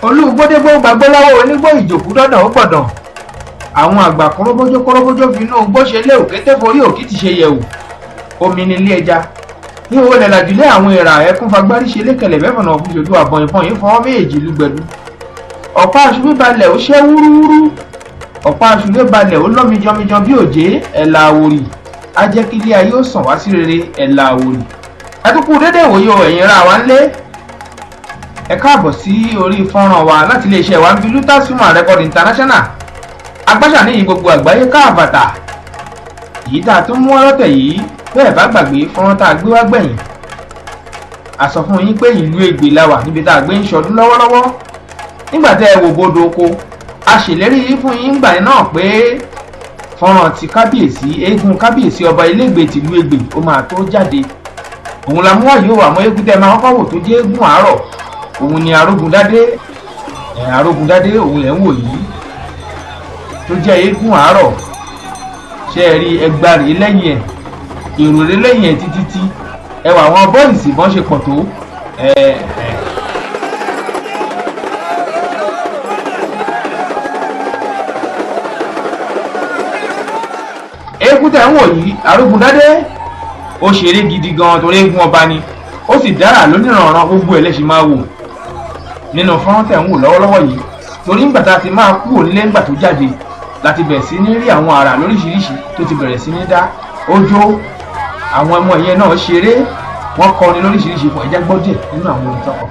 olúgbódégbó gbàgbé lọ́wọ́ onígbó ìjòkú dọ́dọ̀ ó gbọ̀dàn àwọn àgbà kọ́rọ́bójó finú gbó ṣe lé òkété forí òkìtì ṣe yẹ̀wò omi nílé ẹja ní owó lẹ́làjúlé àwọn èèrà ẹkún fagbárí ṣe lékẹ̀lẹ̀ mẹ́fọ̀nà fún ṣojú àbọ̀n ìfọ̀n yìí fọwọ́ méjì lùgbẹ̀dù ọ̀pá aṣùgbé balẹ̀ ó ṣẹ́ wúrúwúrú ọ̀pá aṣùgbé balẹ̀ ó lọ́mijọ́mijọ́ bí òjé ẹ̀là àwòrì ajẹ́kílé ayé ó sàn wá sí rere ẹ̀là àwòrì ẹtùkú dédé ìwòye ẹ̀yìn ra wa ń lé ẹ káàbọ̀ sí orí fọ́nrán wa láti iléeṣẹ́ wa ń bí Lutasuma Record International agbáṣà níyì gbogbo àgbáyé káàbàtà èyí tá a tún mú ọlọ́tẹ̀ yìí bẹ́ẹ̀ bá gbàgbé fọ́nrán tá a gbé wá gbẹ̀yìn a sọ fún yín pé ìlú Ègbè la wà níbi tá a gbé ń ṣọdún lọ́wọ́lọ́wọ́ nígbà tẹ́ ẹ wò bodò oko a ṣèlérí fún yín gbà náà pé fọ́nrán ti kábíyèsí eégún kábíyèsí ọba Elégbè tìlú Ègbè ó máa tó jáde òun la mú wáyé wà mọ́ eégún tẹ́ máa kọ́kọ́ wò tó jẹ́ eégún àárọ̀ òun ni Arógundádé òun lẹ́ ń wò yìí tó jẹ́ eégún àárọ̀ ṣe é rí ẹgbàrí lẹ́yìn ẹ̀ èrò rẹ lẹ́yìn ẹ̀ títí ẹwà àwọn bọ́ìsì bọ́n ṣe pọ̀ tó eégún tẹ̀ ń wò yìí Arógundádé ó ṣeré gidi gan torí eégún ọba ni ó sì dára lónìrànràn gbogbo ẹ̀ lẹ́sìn máa wò nínú fọ́nrán tẹ̀ ń wò lọ́wọ́lọ́wọ́ yìí torí ńgbà tá a ti máa kú ònílé ńgbà tó jáde láti bẹ̀rẹ̀ sí ní rí àwọn àrà lóríṣiríṣi tó ti bẹ̀rẹ̀ sí ní dá ọjọ́ àwọn ọmọ ìyẹn náà ṣeré wọ́n kọrin lóríṣiríṣi fún ẹjẹ́ gbọ́ díẹ̀ nínú àwọn orin tọkọ.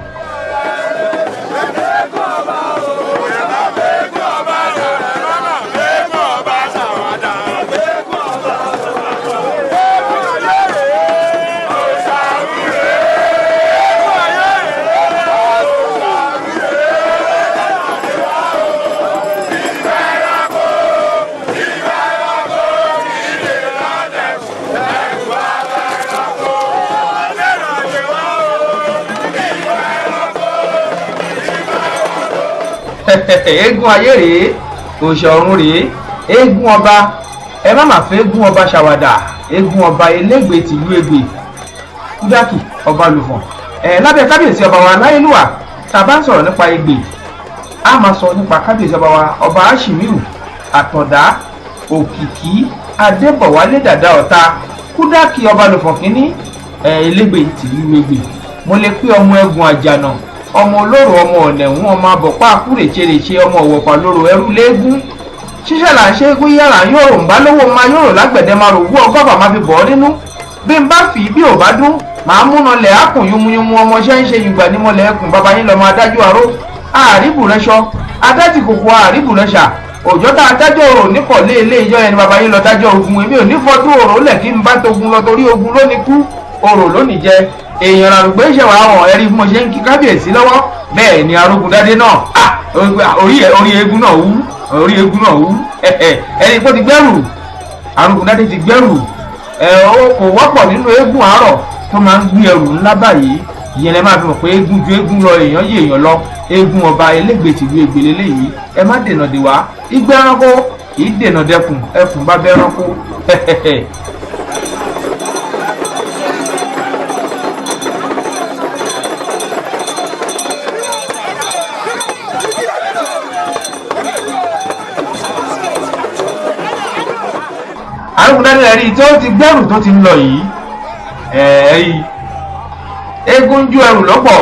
Eégún ayé rèé òòṣà ọ̀run rèé eégún ọba ẹ má máa fẹ́ eégún ọba ṣàwàdà eégún ọba Elégbè tìlú Ègbè kúdákì ọba lùfọ̀n lábẹ́ kábíyèsí ọba wa láyélúwà tá a bá ń sọ̀rọ̀ nípa Ègbè a máa sọ nípa kábíyèsí ọba wa ọba Àṣìmíù Àtàndá Òkìkí Adébọ̀wálé Dàda Ọ̀tá kúdákì ọba lùfọ̀n kínní Elégbè tìlú Ègbè mo lè pé ọmọ ẹgùn àjànà ọmọ olóró ọmọ ọ̀nẹ̀hún ọmọ abọ̀pá àkúrècherèche ọmọ òwòpá lóró ẹrú léegun ṣíṣẹ́ là ń ṣe égún yàrá yòrò ń bá lówó máa yòrò lágbẹ̀dẹ máa rò wú ọgọ́fà máa fi bọ̀ ọ́ nínú bí n bá fi bí ò bá dún màá múná lẹ̀ ákùn yúnmúyúnmú ọmọọṣẹ́ ń ṣe yùgbà ní mọ́lẹ̀ ẹkùn bàbá yín lọ́mọ adájọ́ àró àríbù rẹṣọ adájì kòkó àríbù rẹṣà òjò tá adájọ́ òrò níkọ̀lé ilé ìjọ yẹn ni bàbá yín lọ dájọ́ ogun èmi ò ní fọdún òrò lẹ̀ kí n bá togun lọ torí ogun lónìí kú òrò lónìí jẹ èèyàn àrùgbé ìṣẹ̀wà àwọn ẹ̀rí bí mo ṣe ń kí kábíyèsí lọ́wọ́ bẹ́ẹ̀ ni Arógundádé náà orí eégún náà wú ẹni pé ti gbẹ́rù Arógundádé ti gbẹ́rù kò wọ́pọ̀ nínú eégún àárọ̀ tó máa ń gbé ẹrù ńlá báyìí ìyẹn lẹ máa fi mọ̀ pé eégún ju eégún lọ èèyàn yé èèyàn lọ eégún ọba Elégbè tìlú Ègbè lélẹ́yìí ẹ má dènà dè wá igbó ẹranko kì í dènà dẹkùn ẹkùn bá bẹ ẹranko Arógundádé rí tí ó ti gbẹ́rù tó ti ń lọ yìí rí eégún ju ẹrù lọ́pọ̀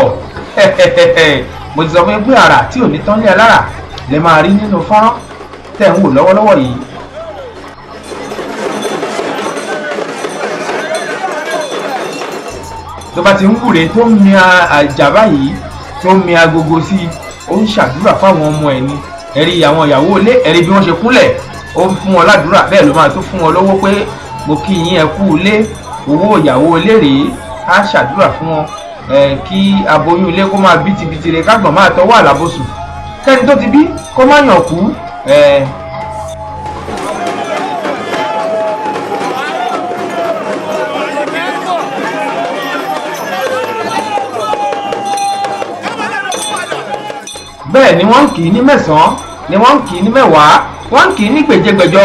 mo ti sọ fún yín pé àrà tí ò ní tán lé alára lè máa rí nínú fọ́nrán tẹ̀ ń wò lọ́wọ́lọ́wọ́ yìí. tó bá ti ń wúre tó ń mi àjàbá yìí tó ń mi agogo sí i ó ń ṣàdúrà fáwọn ọmọ ẹ̀ ni ẹ̀rí àwọn ìyàwó ilé ẹ̀rí bí wọ́n ṣe kúnlẹ̀ ó ń fún wọn ládùúrà bẹ́ẹ̀ ló máa tún fún wọn lówó pé mo kí yín ẹ kú ilé owó ìyàwó ilé rèé á ṣàdúrà fún wọn kí aboyún ilé kó máa bí tibitì rẹ̀ kágbọ̀n máa tọwọ́ àlàbòsùn kẹ́ni tó ti bí kó má yàn kú. bẹ́ẹ̀ ni wọ́n ń kì í ní mẹ́sàn-án ni wọ́n ń kì í ní mẹ́wàá wọ́n ń kì í ní gbèjégbèjọ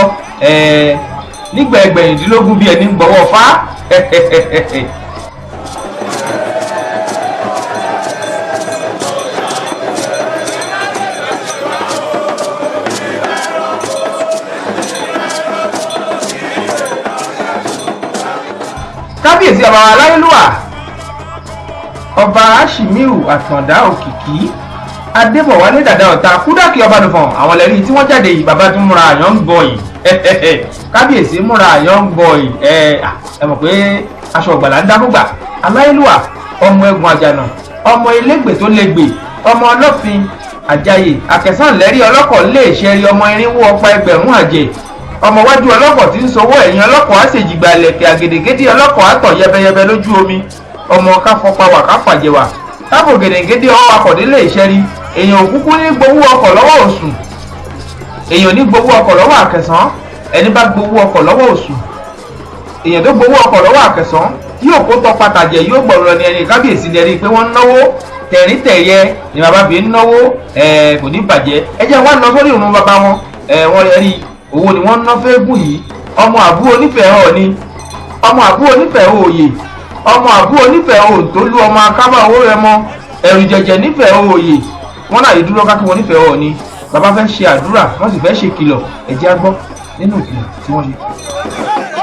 nígbà ẹgbẹ̀rìndínlógún bí ẹni ń gbọ́wọ́ fá. kábíyèsí ọba aláyélúwà ọba Ashimiu Àtàndá Òkìkí Adébọ̀wálé dàda ọ̀tá Kúdàkì ọba nìfọ̀n àwọn lẹ́rìí tí wọ́n jáde yìí bàbá tún múra young boy kábíyèsí múra young boy ẹ mọ̀ pé aṣọ ọ̀gbàlà ń dábùgbà aláyélúwà ọmọ ẹ̀gùn àjànà ọmọ Elégbè tó légbè ọmọ ọlọ́fin àjàyè àkẹsàn lẹ́rí ọlọ́kọ̀ lè ṣẹ́rí ọmọ irinwó ọ̀pá ẹgbẹ̀rún àjẹ́ ọmọ wájú ọlọ́kọ̀ tí ń sowó ẹ̀yìn ọlọ́kọ̀ àṣejìgbà lẹ̀kẹ̀ àgèdègèdè ọlọ́kọ̀ àtọ̀ yẹbẹyẹbẹ lójú omi ọmọ káfọpa wà káfàjẹwà tábò gèdègèdè ọwọ́ akọ̀délé ìṣẹ́rí èèyàn òkúkú ní gbowó ọkọ̀ lọ́wọ́ Òṣùn èèyàn ní gbowó ọkọ̀ lọ́wọ́ Àkẹsàn ẹni bá gbowó ọkọ̀ lọ́wọ́ Òṣùn èèyàn tó gbowó ọkọ̀ lọ́wọ́ Àkẹsàn yóò kó tọ́ pàtàjẹ́ yóò gbọ̀rọ̀ ní ẹni kábíyèsí lẹ́rí pé wọ́n ń náwó tẹ̀rítẹ̀yẹ ni bàbá fi ń náwó kò ní bàjẹ́ ẹ jẹ́ wá lọ sórí ìrun bàbá wọn wọ́n rí owó ni wọ́n ń ná fẹ́ẹ́gùn yìí ọmọ àbú onífẹ̀ẹ́ Ọọ̀ni ọmọ àbú onífẹ̀ẹ́ Òòyè ọmọ àbú onífẹ̀ẹ́ Òǹtólú ọmọ akábà owó rẹ mọ ẹ̀rù jẹ̀jẹ̀ nífẹ̀ẹ́ Òòyè wọ́n náà yìí dúró kákí wọn nífẹ̀ẹ́ Ọọ̀ni bàbá fẹ́ ṣe àdúrà wọ́n sì fẹ́ ṣe kìlọ̀ ẹ jẹ́ á gbọ́ nínú ìkìlọ̀ tí wọ́n ṣe.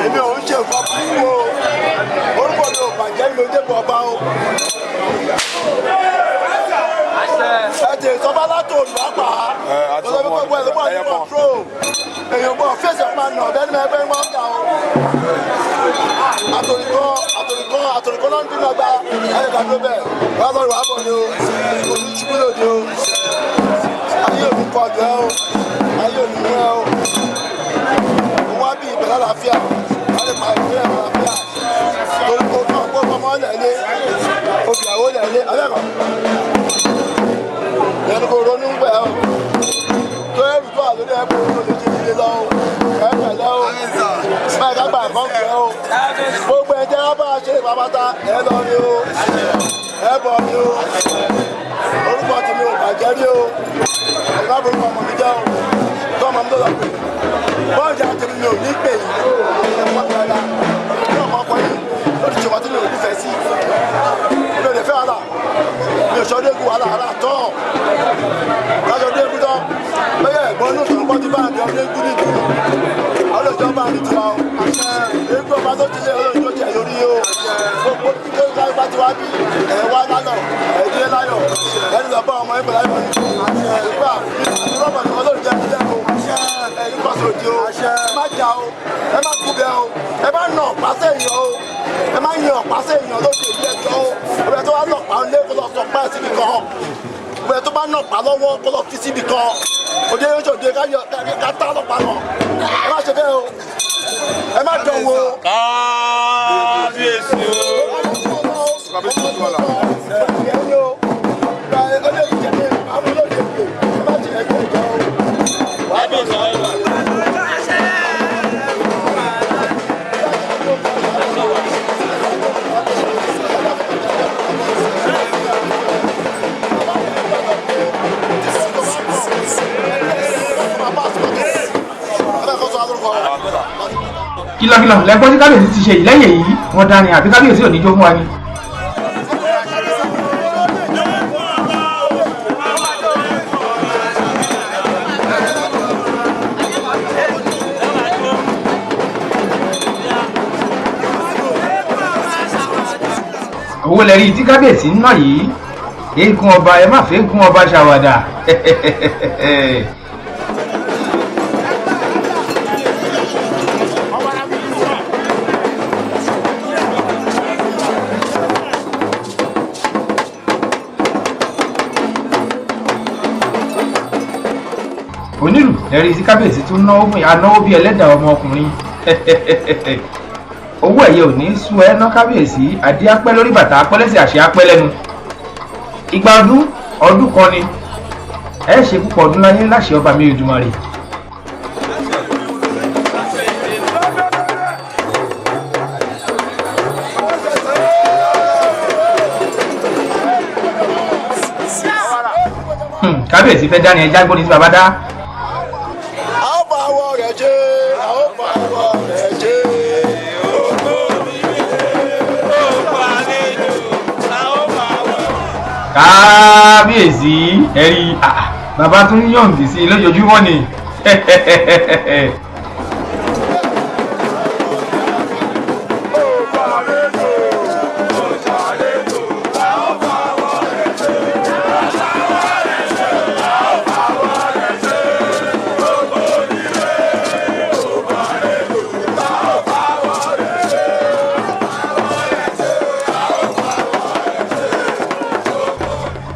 èmi ò ń ṣe nǹkan fún o orúkọ mi ò bàjẹ́ mi ò débò ọba o. ẹ̀jẹ̀ ìsọba látò olùwàpá lọ́dọ̀ gbogbo ẹ̀ ló wà ní kọ̀tró èèyàn gbọ́ fèsì máa nà ọ̀bẹ ní ẹgbẹ́ wọn gbà o. àtòlùkọ́ náà ń dín lọ́gbà ayé ìdádúró bẹ́ẹ̀ wọ́n lọ́rùn àbọ̀ ni o olùsùkú lòdì o ayé òní kọjú ẹ o ayé òní mú ẹ o wọ́n bí ìbẹ̀rẹ̀ àlàáfíà wọ́n lè pa ìpínlẹ̀ àlàáfíà torí kó náà kó ọmọ lẹ̀lé obìyàwó lẹ̀lé abẹ́kọ̀ ìyẹn kò ronú ń pẹ́ o tó ẹrù tó àlórí ẹ̀kọ́ tó lè ṣe ìdílé lọ o ẹ̀pẹ̀lẹ́ o báyìí ká gbà kán kẹ́ o gbogbo ẹ̀jẹ̀ bá a ṣe ìpapata ẹ̀ lọ ni o ẹ̀ bọ̀ ni o orúkọ tèmi ò bàjẹ́ rí o ọ̀gá burúkú ọmọ mi jẹ́ o tó ọmọ mi tó lọ pè bọ́ọ̀jà tèmi mi ò ní pè yìí ẹ̀fọ́ ìrọ̀lá ní ọmọ ọkọ yìí lórí ìṣòwò tí mi ò nífẹ̀ẹ́ sí mi ò lè fẹ́ wàhálà mi ò sọdún egun wàhálà rà tọ́ lájọ dé egun tán bẹ́ẹ̀ ẹ̀gbọ́n ní òṣèlú pọ́ńtì bá àbí ọdún egun ní ìdúró ọlọ́jọ́ bá ní tiwa o egun ọba tó ti lé ọlọ́jọ́ jẹ lórí o gbogbo tó ká bá ti wá bí ẹ̀ wá lálọ́ ẹ̀ dé láyọ̀ ẹ̀ lọ bá ọmọ ẹgbẹ̀rún láyọ̀ nígbà rọ́bà ni wọ́n lórí jẹ́ ìdílé o ẹ̀yin pàṣẹ òdi o ẹ má jà o ẹ má kúbẹ o ẹ má nà pàṣẹ èèyàn o ẹ má yàn pàṣẹ èèyàn lóde ìlú ẹjọ́ o ọbẹ tó bá nà pa lé kó lọ sọ pẹ́ síbi kan ọbẹ tó bá nà pa lọ́wọ́ kó lọ fi síbi kan òde yóò ṣòde ká tá lọ́pàá lọ ẹ má ṣe bẹ́ẹ̀ o ẹ má jọ wo. kábíyèsí o. kábíyèsí o wà lá. kìlọ̀kìlọ̀ lẹ́gbọ́n tí kábíyèsí ti ṣe ìlẹ́yìn èyí wọ́n dání àbí kábíyèsí ò ní jó fún wa ni. owó lẹ́rí tí kábíyèsí ń ná yìí eégún ọba ẹ má fẹ́ eégún ọba ṣàwàdà. onílù lẹ́rí tí kábíyèsí tún náwó fún anáwó bíi ẹlẹ́dàá ọmọkùnrin. owó ẹ̀yẹ ò ní sú ẹ ná kábíyèsí adé apẹ́ lórí bàtà apẹ́ lẹ́sẹ̀ àṣẹ apẹ́ lẹ́nu. ìgbà ọdún kan ni ẹ ṣe púpọ̀ ọdún láyé láṣẹ ọba mi Èdùmàrè. kábíyèsí fẹ́ dání ẹja gbóni tí bàbá dá. a ó fa àwọ̀ rẹ̀ ṣe a ó fa àwọ̀ rẹ̀ ṣe. kábíyèsí ẹ̀rí bàbá tún yọ̀ǹdì sí i lójoojúmọ́ ni.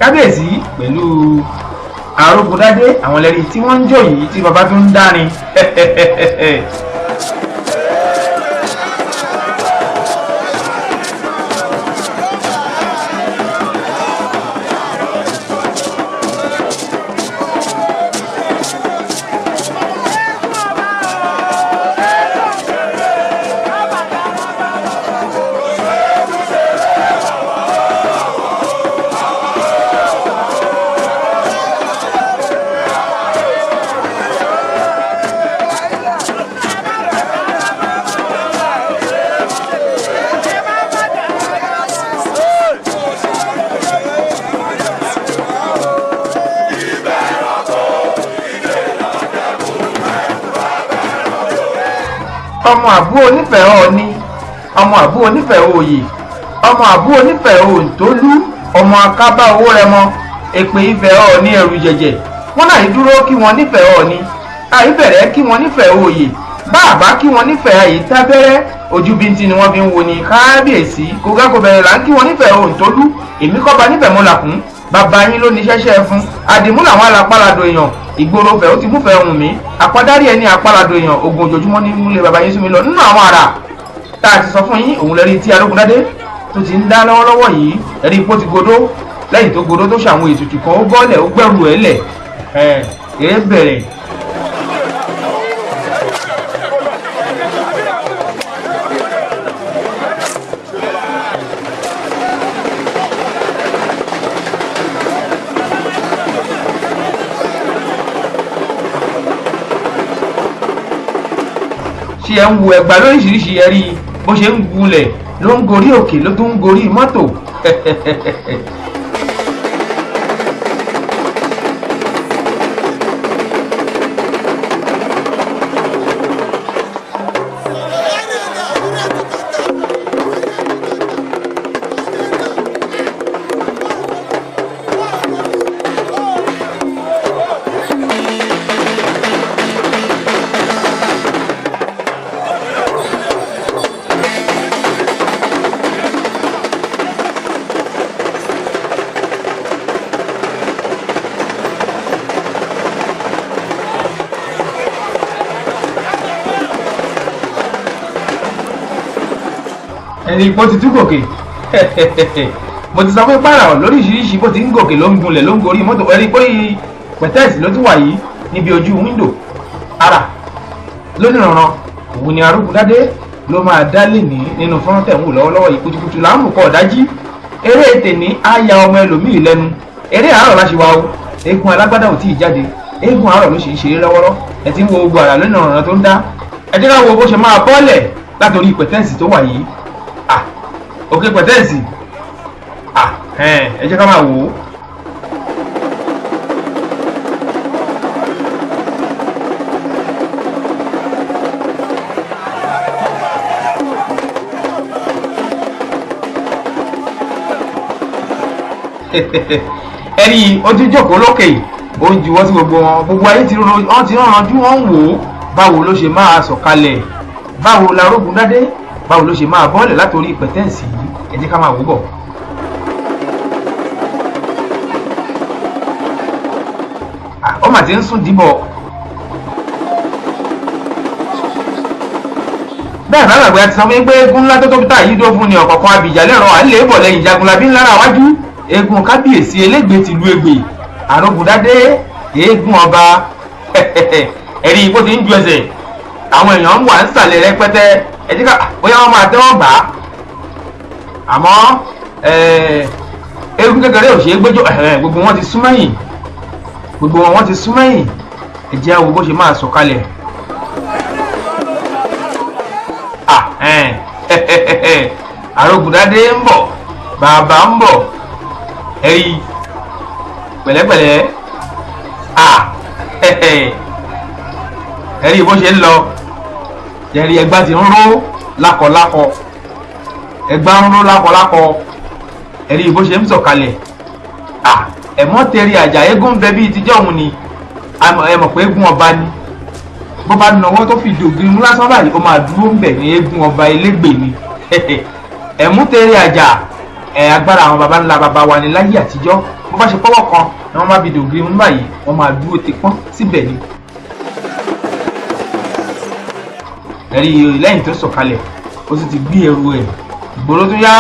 kábíyèsí pẹ̀lú arógundádé àwọn lẹ́rí tí wọ́n ń jó yìí tí bàbá tún ń dárin. ọmọ àbú onífẹ̀ẹ́ ọ̀ọ́ni ọmọ àbú onífẹ̀ẹ́ òòyè ọmọ àbú onífẹ̀ẹ́ òǹtólú ọmọ akábá owó rẹmọ èpè ìfẹ́ ọ̀ọ́ni ẹrù jẹ̀jẹ̀ wọn náà dúró kí wọn nífẹ̀ẹ́ ọ̀ọ́ni àìbẹ̀rẹ̀ kí wọn nífẹ̀ẹ́ òòyè bàbá kí wọn nífẹ̀ẹ́ àyè tábẹ́rẹ́ ojú bíntì ni wọ́n fi ń wo ni kábíyèsí kógákó bẹ̀rẹ̀ là ń kí wọn nífẹ̀ẹ́ òǹtólú èmi kọ́ba nífẹ̀ẹ́ mọ́làkún bàbá yín ló ní ṣẹ́ṣẹ́ fún àdìmú làwọn alápàlàdò èèyàn ìgboro fẹ́ ó ti múfẹ́ ohun mi àpádárí ẹni àpàlàdò èèyàn ogun ojoojúmọ́ ní múlẹ̀ bàbá yín súnmi lọ nínú àwọn àrà tá a ti sọ fún yín òun lẹ́rí tí arógundádé tó ti ń dá lọ́wọ́lọ́wọ́ yìí ẹ̀rí ipò ti godó lẹ́yìn tó godó tó ṣàwọn ètùtù kan ó bọ́lẹ̀ ó gbẹ̀rù ẹ̀ lẹ̀ ẹ̀ bẹ̀rẹ̀. ṣé ẹ ń wo ẹgbà lóríṣiríṣi ẹ rí bó ṣe ń gúnlẹ̀ ló ń gorí òkè ló tún ń gorí mọ́tò. ẹni bó ti tún gòkè mo ti sọ pé pààrọ̀ lóríṣiríṣi bó ti ń gòkè ló ń gunlẹ̀ ló ń gorí mọ́tò ẹni pé pẹ̀tẹ́ẹ̀sì ló ti wà yìí níbi ojú wíńdò ara lónìrànràn òun ni arógundádé ló máa dá lẹ́ni nínú fọ́nrán tẹ̀ ń wò lọ́wọ́lọ́wọ́ yìí kutukutu là ń mú kọ́ ọ̀dájí eré tèmi á ya ọmọ ẹlòmíì lẹ́nu eré àárọ̀ láṣẹ wa o eégún alágbádá ò tí ì jáde eégún àárọ̀ ló ṣe ń ṣeré lọ́wọ́rọ́ ẹ ti ń wo gbogbo àrà lónìrànràn tó ń dá ẹ jẹ́ ká wo bó ṣe máa bọ́ọ̀lẹ̀ látòrí pẹ̀tẹ́ẹ̀sì tó wà yìí òkè pẹ̀tẹ́ẹ̀sì ẹ jẹ́ ká máa wò ó. ẹni ó ti jókòó lókè ó ń juwọ́ sí gbogbo wọn gbogbo ayé wọ́n ti rànjú wọ́n ń wò ó báwo ló ṣe máa sọ̀kalẹ̀ báwo la Arógundádé báwo ló ṣe máa bọ́ọ̀lẹ̀ látòrí pẹ̀tẹ́ẹ̀sì yìí ẹ jẹ́ ká máa wò bọ̀. ó mà ti ń sún dìbò bẹ́ẹ̀ náà làgbé àti sọ fún pé eégún ńlá tó tóbi tá yìí dó fún ni ọ̀kọ̀ọ̀kan abìjà lẹ́rọ̀ à ń lè bọ̀ lẹ́yìn Jagunlabi ńlára wájú eégún kábíyèsí Elégbè tìlú Ègbè Arógundádé eégún ọba ẹ̀rí bó ti ń ju ẹsẹ̀ àwọn èèyàn ń wà ń sàlẹ̀ rẹpẹtẹ ẹ jẹ́ ká bóyá wọ́n máa tẹ́wọ́ gbà á àmọ́ eégún kékeré ò ṣe é gbẹ́jọ́ gbogbo wọn ti súnmọ́ yìí gbogbo wọn ti súnmọ́ ẹ̀yìn ẹ jẹ́ wo bó ṣe máa sọ̀kalẹ̀. Arógundádé ń bọ̀ bàbá ń bọ̀ ẹ̀rí pẹ̀lẹ́pẹ̀lẹ́ ẹ̀rí bó ṣe ń lọ ẹ̀rí ẹgbà ti ń ró lákọlákọ ẹgbà ń ró lákọlákọ ẹ̀rí bó ṣe ń sọ̀kalẹ̀ ẹ̀mọ́ tẹ̀rí àjà eégún bẹ bíi tíjọ́ òun ni ẹ mọ̀ pé eégún ọba ni bó bá nawọ́ tó fi dògiri mú lásán báyìí ó máa dúró ń bẹ̀ ní eégún ọba elégbè ni ẹ̀mú tẹ̀rí àjà agbára àwọn baba ńlá baba wa ni láyé àtijọ́ bó bá ṣe pọ́wọ́ kan ni wọ́n bá fi dògiri mú báyìí wọ́n máa dúró ti pọ́n síbẹ̀ ni. ẹ̀rí lẹ́yìn tó sọ̀kalẹ̀ ó sì ti gbé ẹrù ẹ̀ ìgboro tó yá.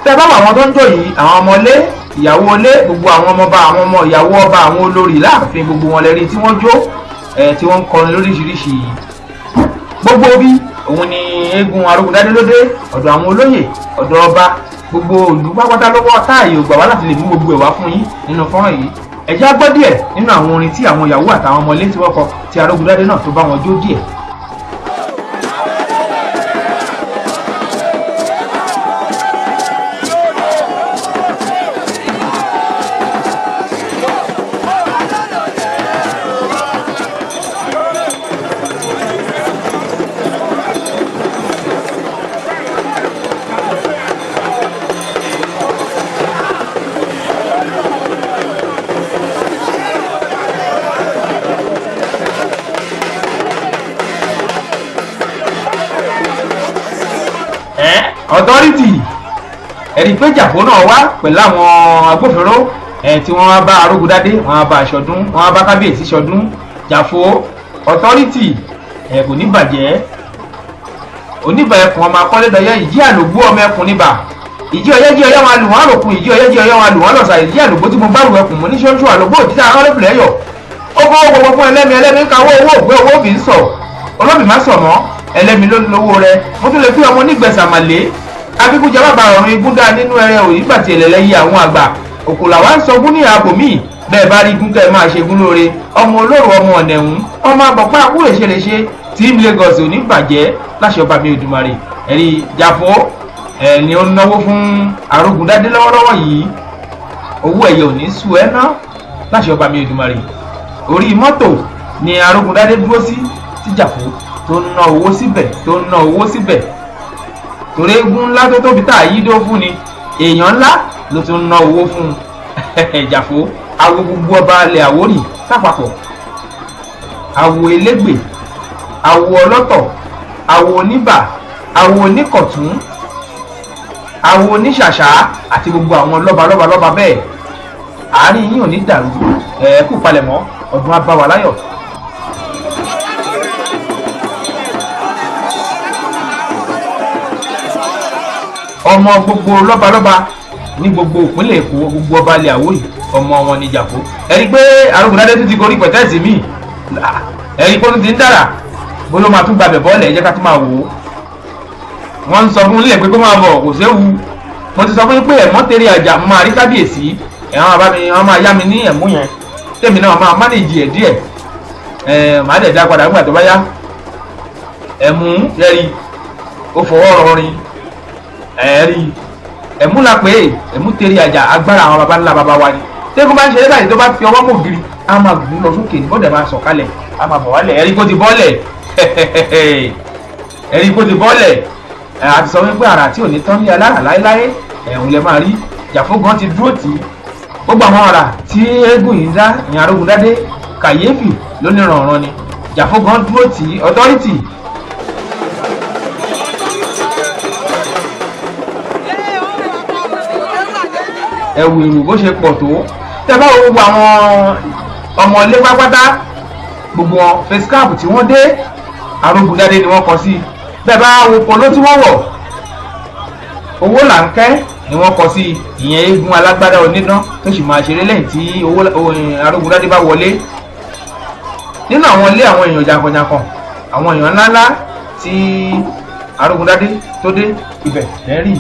tẹ́ bá àwọn tó ń jọ yìí àwọn ọmọlé ìyàwó ilé gbogbo àwọn ọmọọba àwọn ọmọ ìyàwó ọba àwọn olórí láàfin gbogbo wọn lẹ́rí tí wọ́n jó tí wọ́n ń kọrin lóríṣiríṣi gbogbo bí òun ni eégún Arógundádé lóde ọ̀dọ̀ àwọn olóyè ọ̀dọ̀ ọba gbogbo ìlú pápátá lọ́wọ́ táàyè ògbà wá láti lè mú gbogbo ẹ̀ wá fún yín nínú fọ́nrán yìí ẹ jẹ́ á gbọ́ díẹ̀ nínú àwọn orin tí àwọn ìyàwó àtàwọn ọmọlé tí wọ́n kọ tí Arógundádé náà tó bá wọn jó díẹ̀. Authority ẹ̀rí pé Jàfó náà wá pẹ̀lú àwọn agbófinró tí wọ́n bá Arógundádé wọ́n bá aṣọdún wọ́n bá kábíyèsí ṣọdún Jàfó Authority kò ní bàjẹ́ oníbà ẹkùn ọmọ akọ́lédọ́yẹ ìjì àlògbó ọmọ ẹkùn níbà ìjì ọyẹ́ jí ọyẹ́ wọn lù wọ́n àròkùn ìjì ọyẹ́ jí ọyẹ́ wọn lù wọ́n lọ̀sà ìjì àlògbó tí mo bá rù ẹkùn mo ní ṣoṣo àlògbó òtítà arọ́lẹ́fìlẹ́ yọ̀ ó kọ́ gbogbo fún ẹlẹ́mi ẹlẹ́mi káwọ́ owó ògbé owó fi ń sọ olóbì má sọ mọ́ ẹlẹ́mi ló lówó rẹ mo tún lè fi ọmọ onígbẹ̀sàmàlé abíkújẹ bàbá ọ̀run igun dá nínú ẹrẹ òyìn gbà tí ẹlẹ́lẹ́yẹ àwọn àgbà òkòlà wa ń sọ fún ní ààbò míì bẹ́ẹ̀ bá rí igun kẹ́ ẹ máa ṣe gún lóore ọmọ olóró ọmọ ọ̀nẹ̀hún ọmọ àgbọ̀pá àkúrèṣeréṣe Team Lagos ò ní bàjẹ́ láṣẹ ọba mi Èdùmàrè ẹ̀rí Jàfó ni ó náwó fún Arógundádé lọ́wọ́lọ́wọ́ yìí owó ẹ̀yẹ ò ní sú ẹ ná láṣẹ ọba mi Èdùmàrè orí mọ́tò ni Arógundádé dúró sí tí Jàfó tó ń ná owó síbẹ̀ tó ń ná owó síbẹ̀ torí eégún ńlá tó tóbi tá a yí dó fún ni èèyàn ńlá ló tún ná owó fún Jàfó awo gbogbo ọba alẹ̀ Àwórì lápapọ̀ awo elégbè awo ọlọ́tọ̀ awo oníbà awo oníkọ̀tún awo oníṣàṣà àti gbogbo àwọn lọ́ba bẹ́ẹ̀ àárín yín ò ní dàrú kú palẹ̀mọ́ ọdún abáwa láyọ̀. ọmọ gbogbo lọ́balọ́ba ní gbogbo ìpínlẹ̀ Èkó gbogbo ọba ilẹ̀ Àwórì ọmọ wọn ní Jàfó ẹ̀rí pé Arógundádé tún ti gorí pẹ̀tẹ́ẹ̀sì míì ẹ̀rí pé ó tún ti ń dára bó ló máa tún gbàbẹ̀ bọ́ọ̀lẹ̀ ẹ̀jẹ̀ ká tún máa wò ó wọ́n ń sọ fún ilé pé kó máa bọ̀ kò séwu mo ti sọ fún yín pé ẹ̀mọ́ tẹ̀rẹ̀ àjà máa rí kábíyèsí ẹ̀wọ̀n àbá mi wọ́n máa yá mi ní ẹ̀mú yẹn tèmi náà máa mánéjì ẹ̀ díẹ̀ màá dẹ̀ dá padà nígbà tó bá yá ẹ̀mú ẹ̀rí ó fọwọ́ rọrin ẹ̀rí ẹ̀mú la pé ẹ̀mú tẹ̀rẹ̀ àjà agbára àwọn baba ńlá baba wa ni tẹ́kùn bá ń ṣe lẹ́bàá yìí tó bá fi ọwọ́ mọ̀ gírí á máa gùn lọ sókè ní bọ́dẹ̀ máa sọ̀kalẹ̀ á máa bọ̀ wálẹ̀ ẹ̀rí kó ti bọ́ọ̀lẹ̀ ẹ̀rí kó ti bọ́ọ̀lẹ̀ àti sọ wípé àrà tí ò ní tán ní alára láéláé ẹ̀hún lẹ máa rí Jàfó gan ti dúró tì í gbogbo àwọn àrà tí eégún yìí ń dá ìyẹn Arógundádé kàyéfì lónìrànràn ni Jàfó gan dúró tì í Authority. ẹ̀wù ìrù bó ṣe pọ̀ tó tẹ́ bá wo gbogbo àwọn ọmọ ilé pápátá gbogbo wọn face cap tí wọ́n dé Arógundádé ni wọ́n kọ sí bẹ́ẹ̀ bá wo polo tí wọ́n wọ̀ Owolanke ni wọ́n kọ sí ìyẹn eégún alágbádá onídán tó sì máa ṣeré lẹ́yìn tí Arógundádé bá wọlé. Nínú àwọn ilé àwọn èèyàn jàǹkànjàǹkàn, àwọn èèyàn ńláńlá tí Arógundádé tó dé ibẹ̀ lẹ́rìí.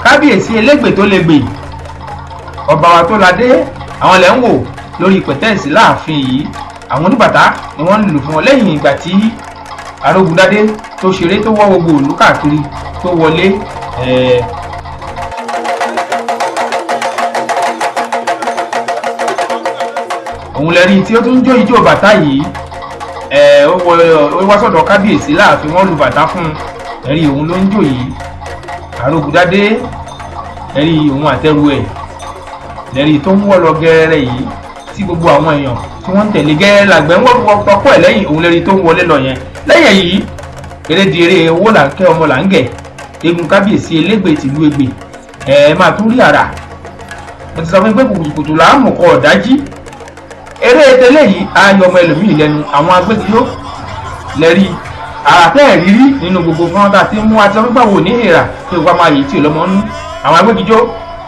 Kábíyèsí Elégbè tó Lẹ́gbè, ọba wa tó ládé, àwọn lẹ́ ń wò lórí pẹ̀tẹ́ẹ̀sì láàfin yìí. Àwọn oníbàtà ni wọ́n ń lù fún wọn lẹ́yìn ìgbà tí Arógundádé tó ṣeré tó wọ́ gbogbo ìlú káàkiri tó wọlé. Òun lẹ́rí tí ó tún jó ijó bàtà yìí. Ó wá sọ́dọ̀ kábíyèsí láàfin, wọ́n lu bàtà fún un. Ẹ̀rí òun ló ń jó yìí. Arógundádé, ẹ̀rí òun àtẹrù ẹ̀ lẹ́rí tó ń wọ́ lọ gẹ́rẹ́ yìí tí gbogbo àwọn èèyàn tí wọ́n ń tẹ̀lé gẹ́rẹ́ làgbẹ́ ń wọ́ tọkọ ẹ̀ lẹ́yìn. Òun lẹ́rí tó ń wọlé lọ yẹn. Lẹ́yìn yìí erédìrè Owolanke Ọmọlàngẹ̀ eégún kábíyèsí Elégbè tìlú Ẹ̀gbẹ́ máa tún rí àrà. Mo ti sọ fún yín pé kùtùkùtù láàmú kọ ọ̀dájí. Eré tẹ́lẹ̀ yìí ayọ̀ ọmọ ẹlòmíì lẹ́nu. Àwọn agbẹ́gidó lẹ́rí àràtẹ́ ìrírí nínú gbogbo fún ọ́tà tí mú àti ọmọgbà wò ní ìhèrà tí ó máa yìí tí ọlọ́mọ nú. Àwọn agbẹ́gidó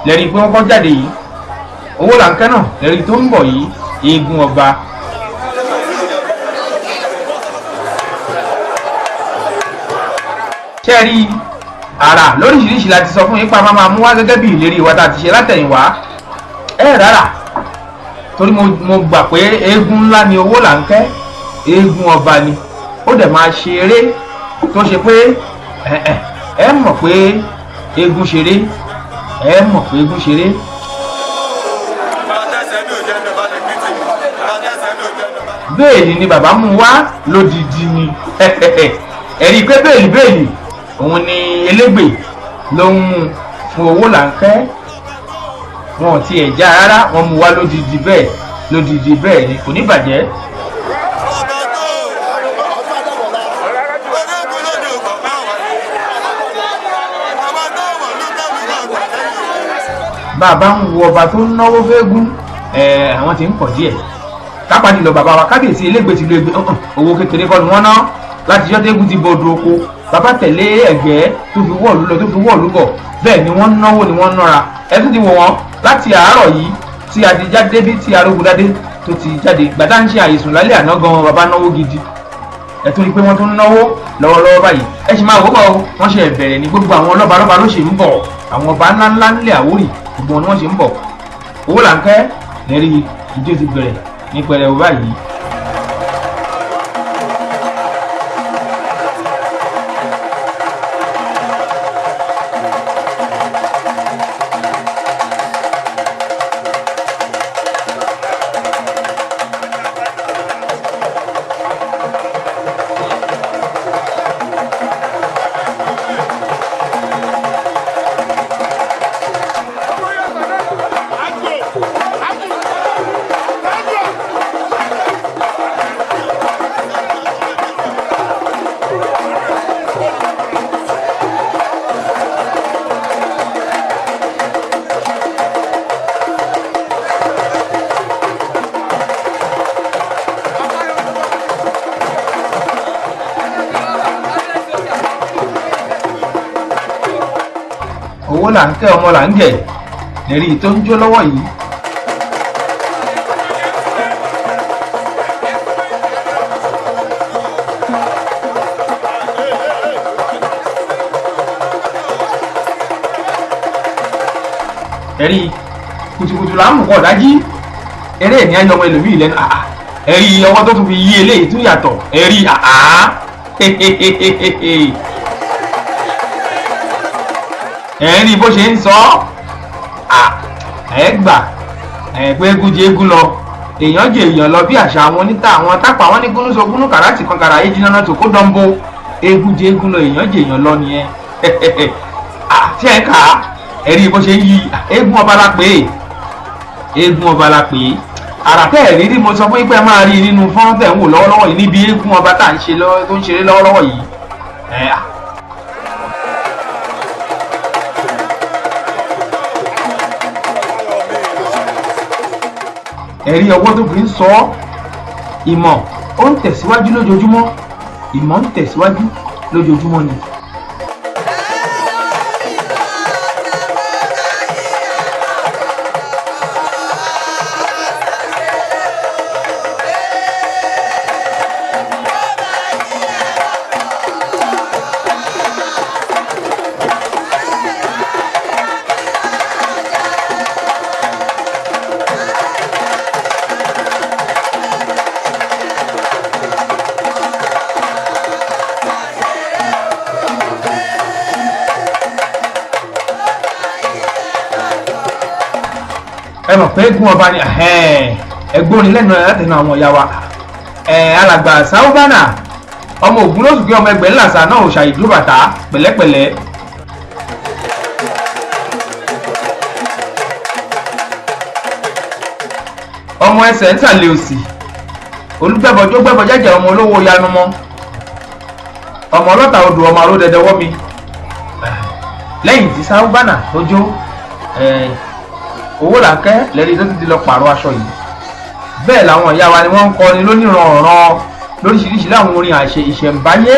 lẹ́rí pé wọ́n kọ́ jáde yìí. Owolanke náà lẹ́rí tó ń bọ̀ yìí eégún ọba. Ṣẹ́rí àrà lóríṣiríṣi láti sọ fún ipa máa mú wá gẹ́gẹ́ bí ìlérí wa tá a ti ṣe látẹ̀yìnwá. Rárá torí mo gbà pé eégún ńlá ni Owolanke, eégún ọba ni. Ó dẹ̀ máa ṣe eré tó ṣe pé ẹ mọ̀ pé eégún ṣeré, ẹ mọ̀ pé eégún ṣeré. Bẹ́ẹ̀lì ni bàbá mú wá lódìdí ni. Ẹ̀rí pé bẹ́ẹ̀lì òun ni Elégbè ló ń mú fún Owolanke. Wọn ò tiẹ̀ já rárá, wọ́n mú wá lódìdí bẹ́ẹ̀ ni kò ní bàjẹ́. Bàbá ń wo ọba tó ń náwó fẹ́gún, àwọn tí ń pọ̀ díẹ̀. Kápá jùlọ bàbá wa kábíyèsí Elégbè tìlú Ẹ̀gbẹ́, owó kékeré kọ́ ni wọ́n ná láti jọ́ tẹ́gùn ti bọ̀dọ̀ oko. Bàbá tẹ̀lé ẹ̀gbẹ́ tó fi wọ́ọ̀lú lọ tó fi wọ́ọ̀lú bọ̀, bẹ́ẹ̀ ni wọ́n náwó ni wọ́n nára. Ẹ tún ti wò wọ́n láti àárọ̀ yìí tí a ti jáde bí tí Arógundádé tó ti jáde. Gbàdá ń ṣe àyèsùn lálẹ́ àná gan, bàbá náwó gidi. Ẹ tún rí pé wọ́n tún náwó lọ́wọ́lọ́wọ́ báyìí. Ẹ ṣì máa wò bọ̀, wọ́n ṣe bẹ̀rẹ̀ ní gbogbo àwọn lọ́balọ́ba ló ṣe ń bọ̀. Àwọn ọba ńláńlá nílẹ̀ Àwórì gbogbo wọn ni wọ́n ṣe ń bọ̀. Owolanke lẹ́rí ìjó ti bẹ̀rẹ̀ ní pẹrẹu báyìí. Owolanke Ọmọlàngẹ̀ lẹ́rí tó ń jó lọ́wọ́ yìí. Ẹ̀rí kùtùkùtù là ń mú kọ́ dájí. Eré ní ayọ̀ ọmọ ẹlòmíì lẹ́nu. Ẹ̀rí ọwọ́ tó tún fi yí eléyìí tún yàtọ̀. Ẹ̀rí ẹ̀rí bó ṣe ń sọ gbà pé eégún jẹ eégún lọ, èèyàn jẹ èèyàn lọ bí àṣà àwọn oníta àwọn tápà wọn ní gúnúsọ gúnú kàràtì kan kàrà yé jiná náà tó kó dánbó. Eégún jẹ eégún lọ, èèyàn jẹ èèyàn lọ nìyẹn. Ṣé ẹ kà á? Ẹ̀rí bó ṣe ń yí eégún ọba la pè é, eégún ọba la pè é. Àràtẹ́ ẹ̀rí rí mo sọ fún yín pé máa rí nínú fọ́nrán tẹ̀ ń wò lọ́wọ́lọ́wọ́ yìí níbi eégún ọba tá à ń ṣe tó ń ṣeré lọ́wọ́lọ́wọ́ yìí. ẹ̀rí ọwọ́ tó fi ń sọ ọ́. Ìmọ̀ ó ń tẹ̀síwájú lójoojúmọ́, ìmọ̀ ń tẹ̀síwájú lójoojúmọ́ ni. Ẹ mọ̀ pé Egun Ọba ni ẹgbọ́n ni lẹ́nu ẹ̀ láti na àwọn ìyá wa. Alàgbà Sáúbánà ọmọ Ògún lóṣù kí ọmọ ẹgbẹ́ ńlá náà ò ṣàìdúró bàtà pẹ̀lẹ́pẹ̀lẹ́. Ọmọ ẹsẹ̀ ń tàlé òsì olùgbẹ́bọjó gbẹ́bọ jẹ́jẹ́ ọmọ olówó yanumọ́ ọmọ ọlọ́ta odò ọmọ aró dẹdẹ wọ́ mi. Lẹ́yìn tí Sáúbánà tó jó Owolanke lẹ́rí tó ti lọ pààrọ̀ aṣọ yìí. Bẹ́ẹ̀ làwọn ìyá wa ni wọ́n ń kọrin lóníranran lóríṣiríṣi láwọn orin ìṣẹ̀ǹbáyé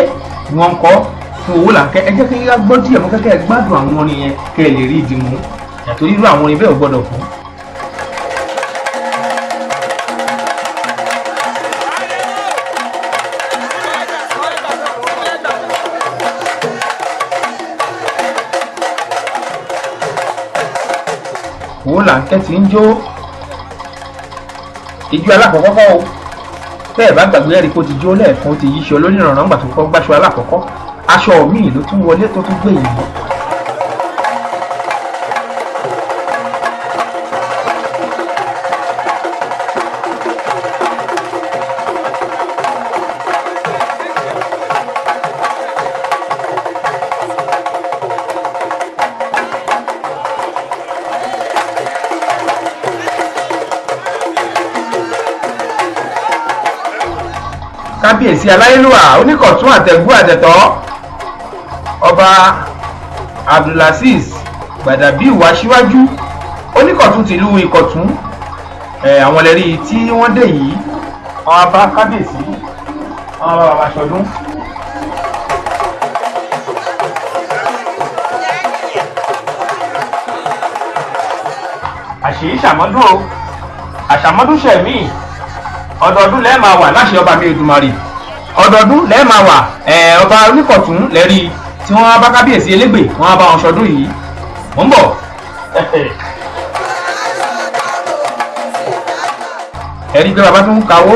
ni wọ́n ń kọ fún Owolanke. Ẹ jẹ́ kí á gbọ́ díẹ̀ mọ́ kẹ́kẹ́ gbádùn àwọn orin yẹn kẹ́ ẹ lè rí ìdí mú torí irú àwọn orin bẹ́ẹ̀ ò gbọ́dọ̀ kú. Owolanke ti ń jó ijó alákọ̀ọ́kọ́ o. Bẹ́ẹ̀ bá gbàgbé ẹ̀rí kó ti jó lẹ́ẹ̀kan ó ti yíṣọ lónìrànràn nígbà tó kọ́ gbáṣọ alákọ̀ọ́kọ́. Aṣọ míì ló tún wọlé tó tún gbé yìí. Kábíyèsí aláyélúwà oníkọ̀tún àtẹ̀gbú àtẹ̀tọ́ ọba Abdulaziz Gbàdàbíù Aṣíwájú oníkọ̀tún tìlú Ìkọ̀tún. Àwọn lẹ́rí tí wọ́n dé yìí wọ́n bá kábíyèsí wọ́n bá bàbá ṣọdún. Àṣèyí ṣàmọ́dún o àṣàmọ́dún ṣẹ̀mí ọdọọdún lẹ́ẹ̀ máa wà láṣẹ ọba mi Èdùmàrè ọdọọdún lẹ́ẹ̀ máa wà. Ọba Oníkọ̀tún lẹ́rí tí wọ́n bá kábíyèsí Elégbè wọ́n bá wọn ṣọdún yìí. Mò ń bọ̀. Ẹ̀rí pé bàbá tó ń kawó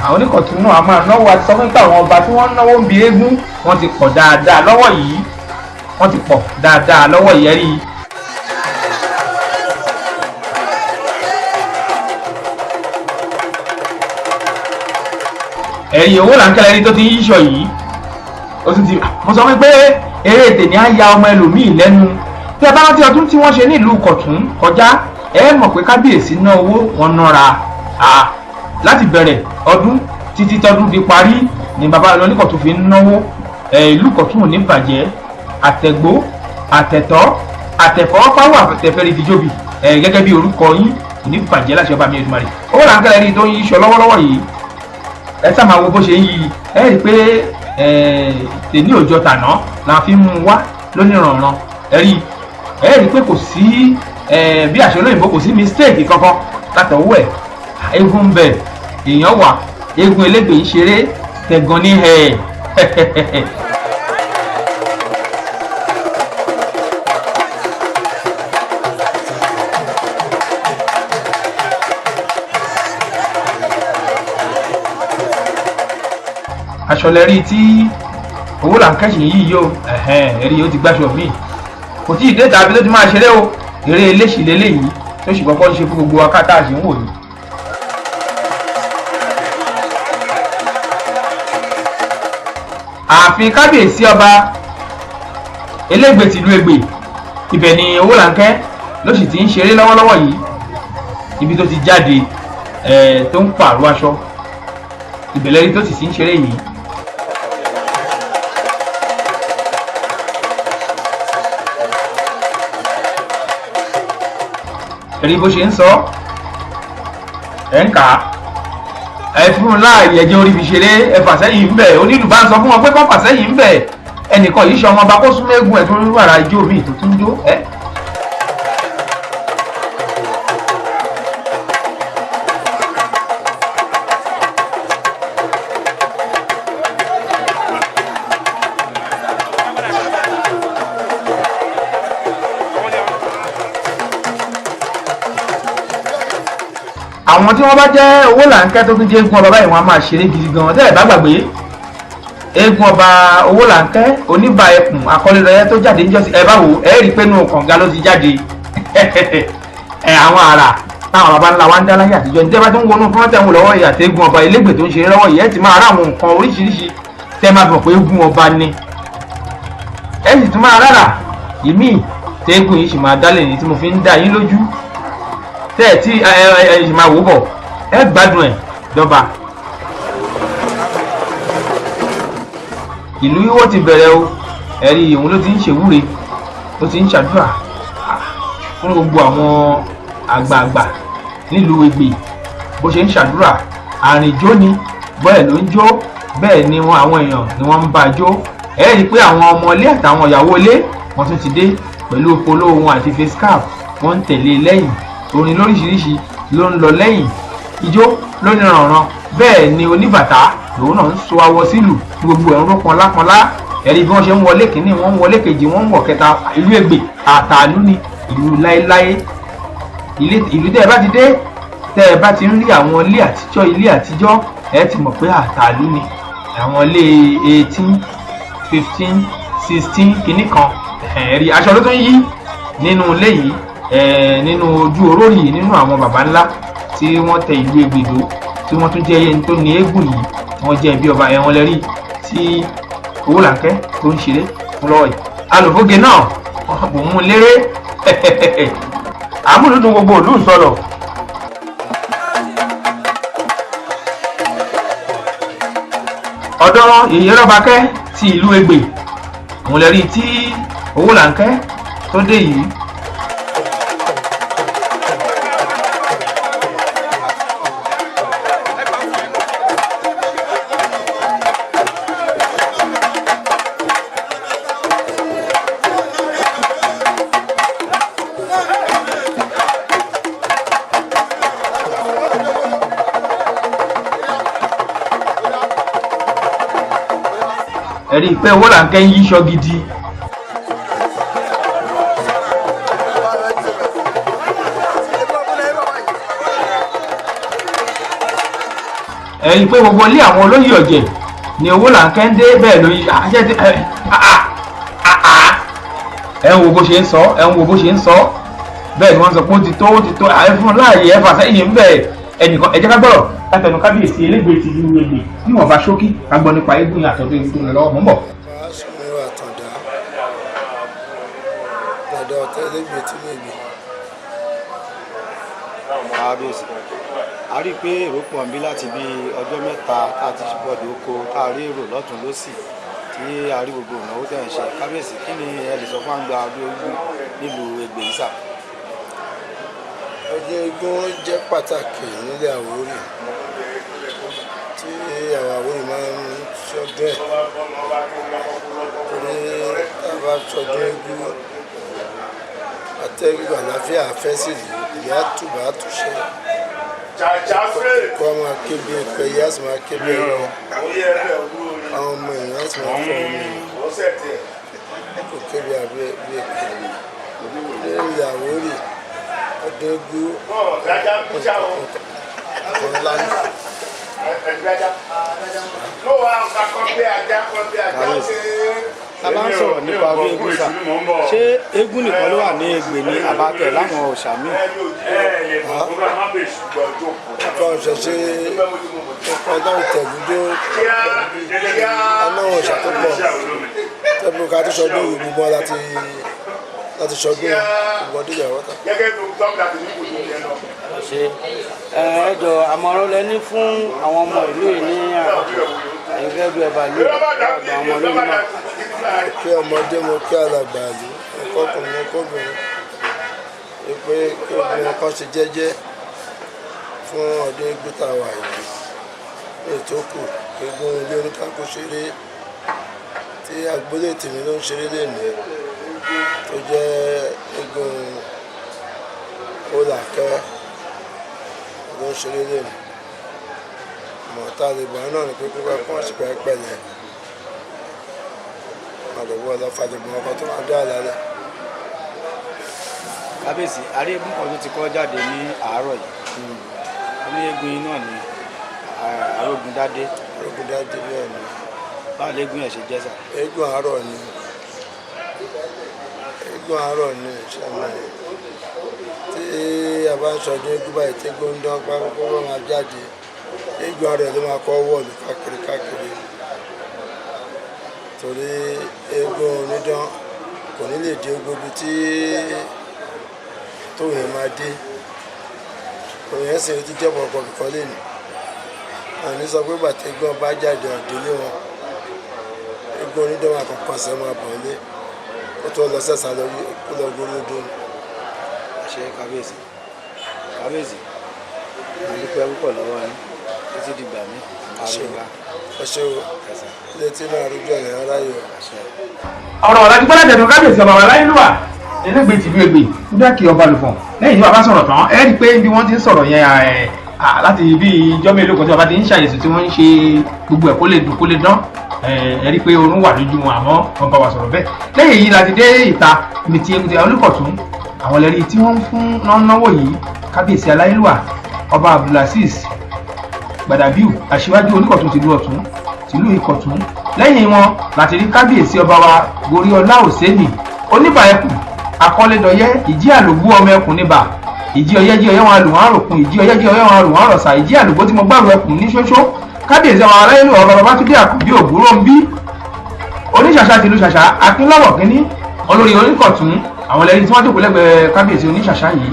àwọn Oníkọ̀tún náà a máa náwó àti sọ fún àwọn ọba tí wọ́n ń náwó ń bi eégún wọ́n ti pọ̀ dáadáa lọ́wọ́ yìí wọ́n ti pọ̀ dáadáa lọ́wọ́ yìí ẹ̀rí. Ẹ̀rí Owolanke lẹ́rí tó ti ń yíṣọ yìí ó tún ti mo sọ pé eré tèmi á ya ọmọ ẹlòmíì lẹ́nu. Tí ẹ bá rántí ọdún tí wọ́n ṣe ní ìlú Ìkọ̀tún kọjá ẹ mọ̀ pé kábíyèsí ná owó wọn nára láti bẹ̀rẹ̀ ọdún títí tọdún fi parí ni bàbá Oníkọ̀tún fi ń náwó. Ìlú Ìkọ̀tún ò ní bàjẹ́ àtẹ̀gbó àtẹ̀tọ́ àtẹ̀fọ́páwọ̀ àtẹ̀fẹ́rẹ́ ìdíjọ́bì gẹ́gẹ́ bí orúkọ yín ò ní bàjẹ́ láṣẹ ọba mi Èdùmàrè. Owolanke lẹ́rí tó ń yíṣọ lọ́wọ́lọ́wọ́ yìí ẹ sá máa wo bó ṣe ń yí ẹ rí i pé tèmi òjò tàná la fi mú un wá lóníranran. Ẹ rí i pé kò sí bí àṣẹ olóyìnbó kò sí mistake kankan látọwọ́ ẹ̀. Eégún ń bẹ èèyàn wà Egun Elégbè ń ṣeré tẹ̀gàn ní aṣọ lẹ́rí tí Owolanke ṣì yìí yóò ẹ̀rí ó ti gbáṣọ míì kò tí ì dé tàbí tó ti máa ṣeré o. Eré eléṣì lélẹ́yìí tó sì kọ́kọ́ ń ṣe fún gbogbo akátá àṣì ń wò ní. Ààfin kábíyèsí ọba Elégbè tìlú Ẹ̀gbè ibẹ̀ ni Owolanke ló sì ti ń ṣeré lọ́wọ́lọ́wọ́ yìí. Ibi tó ti jáde tó ń pààrọ̀ aṣọ ìbẹ̀lẹ̀ rí tó sì ń ṣeré yìí. Ẹ̀rí bó ṣe ń sọ ẹ̀ ń kà á ẹ fún un láàyè ẹjẹ orí fi ṣeré ẹ fàsẹ́yìn ń bẹ̀ onílù bá ń sọ fún wọn pé kọ́ fàsẹ́yìn ń bẹ̀ ẹnìkan yìí ṣe ọmọ ọba kó súnmọ́ eégún ẹ̀ tó ń wàrà ijó mi tó tún jó ẹ́. àwọn tí wọ́n bá jẹ́ Owolanke tó tún jẹ́ eégún ọba báyìí wọ́n á máa ṣeré gidi gan tẹ́lẹ̀ bá gbàgbé eégún ọba Owolanke oníbà ẹkùn akọ́lẹ́lẹ́yẹ tó jáde níjọ́sí ẹ bá wò ẹ rí i pé inú kànga ló ti jáde àwọn àrà táwọn baba ńlá wa ń dá láyé àtijọ́ níjẹ́ bá tó ń wọnú fún tẹ̀wọ̀n lọ́wọ́ yìí àti eégún ọba Elegbe tó ń ṣeré lọ́wọ́ yìí ẹ ti máa rá àwọn nǹkan oríṣiríṣi tẹ́ máa bọ̀ pé eégún ọba ni ẹ sì tún máa rárá ìmí tẹ́gùn yìí sì máa dálẹ̀ ní tí mo fi ń dá yín lójú tẹ́ tí ẹ sì máa wò bọ̀ ẹ gbádùn ẹ̀ dọ́ba. ìlú yíwọ́ ti bẹ̀rẹ̀ o ẹ̀rí òun ló ti ń ṣèwúre ló ti ń ṣàdúrà fún gbogbo àwọn àgbààgbà nílùú Ẹ̀gbẹ́ bó ṣe ń ṣàdúrà àrìnjó ni bẹ́ẹ̀ ló ń jó bẹ́ẹ̀ ni àwọn èèyàn ni wọ́n ń bá jó ẹ rí i pé àwọn ọmọ ilé àtàwọn ìyàwó ilé wọ́n tún ti dé pẹ̀lú polówó wọn àti face cap wọ́n ń tẹ̀lé lẹ́yìn orin lóríṣiríṣi ló ń lọ lẹ́yìn ijó lónìí rànran bẹ́ẹ̀ ni oníbàtà lòun náà ń so awọ sílù gbogbo ẹ̀rọ pọnlápọnlá ẹ̀rí bí wọ́n ṣe ń wọlé kínní wọ́n ń wọlé kejì wọ́n ń wọ̀ kẹta ìlú Ẹ̀gbẹ́ àtàlú ni ìlú láéláé ìlú tẹ́ ẹ bá ti dé tẹ́ ẹ bá ti ń rí àwọn ilé àtijọ́ ẹ ti mọ̀ pé àtàlú ni àwọn ilé 18 15 16 kìíní kan ẹ̀rí aṣọ ló tún yí nínú ilé yìí nínú ojú orórì nínú àwọn baba ńlá tí wọ́n tẹ ìlú Ẹ̀gbẹ́ dó tí wọ́n tún jẹ́ ẹni tó ní eégún yìí tí wọ́n jẹ́ bí ọba ẹ̀wọ̀n lẹ́rí tí Owolanke tó ń ṣeré fún lọ́wọ́ yìí alùfóge náà kò mú un léré àmúlùdùn gbogbo òlú sọ̀rọ̀. ọ̀dọ̀ Ìyẹ́rọ́bakẹ́ ti ìlú Ẹ̀gbẹ́ òun lẹ́rí tí Owolanke tó dé yìí. ẹ̀rí pé Owolanke ń yíṣọ gidi. ẹ̀rí pé gbogbo ilé àwọn olóyè ọ̀jẹ̀ ni Owolanke ń dé bẹ́ẹ̀ ló yí àṣẹ ti ẹ̀ ń wo bó ṣe ń sọ bẹ́ẹ̀ ni wọ́n sọ pé ó ti tó àìfún láàyè ẹ̀fà sẹ́yìn ń bẹ̀ ẹnìkan ẹ̀jẹ̀ ká gbọ́rọ̀ látẹnu kábíyèsí Elegbe ti ìlú Ẹ̀gbẹ́ bí wọ́n bá ṣókí ká gbọ́ nípa eégún àtọ̀dọ̀ eégún rẹ̀ lọ́wọ́ mọ́ bọ̀. Elegbe ti Ẹ̀gbẹ́. kábíyèsí a rí i pé èrò pọ̀ nbí láti bí ọjọ́ mẹ́ta láti ṣùgbọ́dọ̀ oko ká rí èrò lọ́tún lọ́sì tí a rí gbogbo ìnáwó tẹ̀ ń ṣe kábíyèsí kí ni ẹ lè sọ fún àgbà ọdún eégún nílùú Ẹ̀gbẹ́ yìí sà. ọdún eégún jẹ́ pàtàkì nílẹ̀ Àwórì tí àwọn Àwórì máa ń ṣọdún ẹ̀ torí tábà ṣọdún eégún atẹ́gùn àlàáfíà àfẹ́sìlì ìyá tùbà àtúnṣe kọ́ máa kébé ẹ̀pẹ́ ìyá sì máa kébé ẹ̀rọ àwọn ọmọ èèyàn sì máa fọ́ ọmọ kò kébé àbí ẹ̀kọ́ nílẹ̀ Àwórì ọdún eégún ọ̀kan ńlá ní. a bá ń sọ̀rọ̀ nípa ọdún eégún sà ṣé eégún nìkan ló wà ní Ẹ̀gbẹ́ ní àbátẹ̀ láwọn òòṣà míì. ọkọ ṣẹṣẹ ọkọ dáhùn tẹ̀gbúdó aláwọ̀ òòṣà tó pọ̀ tẹ́bù ká tó ṣọdún ìgbìmọ̀ láti ṣọdún ìgbọ̀dún ìyàwó ta. ṣe ẹjọ àmọ̀ràn lẹ́ni fún àwọn ọmọ ìlú yìí ní ẹgbẹ́ bí ẹ̀bà lé àgbà ọmọ ìlú náà. kí ọmọdé mo kí alàgbà àlè ọkọkùnrin ọkọbìnrin pé kí obìnrin kan ṣe jẹ́jẹ́ fún ọdún eégún tá a wà yìí ètò kù eégún ilé oníkàkó ṣeré tí agboolé tèmi ló ń ṣeré lẹ́nu tó jẹ́ eégún Owolanke ló ń ṣeré lẹ́nu mọ̀ọ́tà lè bọ̀ náà ni pé kókó kí wọ́n sì pẹ́ pẹ̀lẹ́ àdọ̀wọ́ ọlọ́fàdébọ̀ ọkọ̀ tó máa dá àlálẹ̀. kábíyèsí àrí eégún kan tó ti kọ́ jáde ní àárọ̀ yìí ní eégún náà ni Arógundádé bẹ́ẹ̀ ni báwo lẹ́gùn ẹ̀ ṣe jẹ́ sà. eégún àárọ̀ ni ìṣẹ̀lẹ̀ tí a bá ń sọdún eégún báyìí tí eégún ń dán pápákọ̀ wọn máa jáde eégún àárọ̀ ló máa kọ́ wọ́ọ̀lù káàkiri torí eégún onídán kò ní lè dé gbogbo tí tóun yẹn máa dé òun yẹn sì ti jẹ́ pọ̀pọ̀ nìkan lẹ́nu àní sọ pé bàtà eégún bá jáde ọ̀dẹ́lé wọn eégún onídán máa kọ̀ọ̀kan sẹ́ máa bọ̀ lé ó tó lọ sẹ́sà lọ gorí odò ni. àṣẹ kábíyèsí mo dúpẹ́ púpọ̀ lọ́wọ́ yín títí dìgbà mí àrùnga. ẹ ṣe o létí náà rújọ yẹn aráyè o. ọ̀rọ̀ ọ̀la dípẹ́ láti ẹ̀dùn kábíyèsí ọba wa Aláyélúwà Elegbe tìlú Ẹ̀gbẹ́ nígbà kí ọba lùfọ̀n lẹ́yìn tí bàbá sọ̀rọ̀ tán ẹ rí i pé bí wọ́n ti ń sọ̀rọ̀ yẹn láti bí ìjọ́ mélòó kan tí bàbá ti ń ṣàyẹ̀sí tí wọ́n ń ṣe gbogbo ẹ̀ kó lè dùn kó lè dán ẹ rí i pé oorun wà lójú wọn àmọ́ wọn bá wa sọ̀rọ̀ bẹ́ẹ̀ lẹ́yìn èyí láti dé ìta ibi tí Olúkọ̀tún àwọn lẹ́rí tí wọ́n ń fún náwó yìí kábíyèsí Aláyélúwà ọba Abdulaziz Gbadabiu aṣíwájú Olúkọ̀tún tìlú Ìkọ̀tún lẹ́yìn wọn láti rí kábíyèsí ọba wa Goriola Òsénì oníbà ẹkùn akọ́lédọ̀yẹ ìjì àlògbó ọmọ ẹkùn níbà ìjì ọyẹ́ jí ọyẹ́ wọn alùn àròkùn ìjì ọyẹ́ jí ọyẹ́ wọn alùn àrọ̀sà ìjì àlògbó tí mo gbàrú ẹkùn ní ṣóṣó kábíyèsí ọba Aláyélúwà ọba Babátúndé Àkànbí Ògúnròmbí oníṣàṣà tìlú ṣàṣà akínlọ́wọ̀ kínní olórí Oníkọ̀tún àwọn lẹ́yìn tí wọ́n jókòó lẹ́gbẹ̀ẹ́ kábíyèsí oníṣàṣà yìí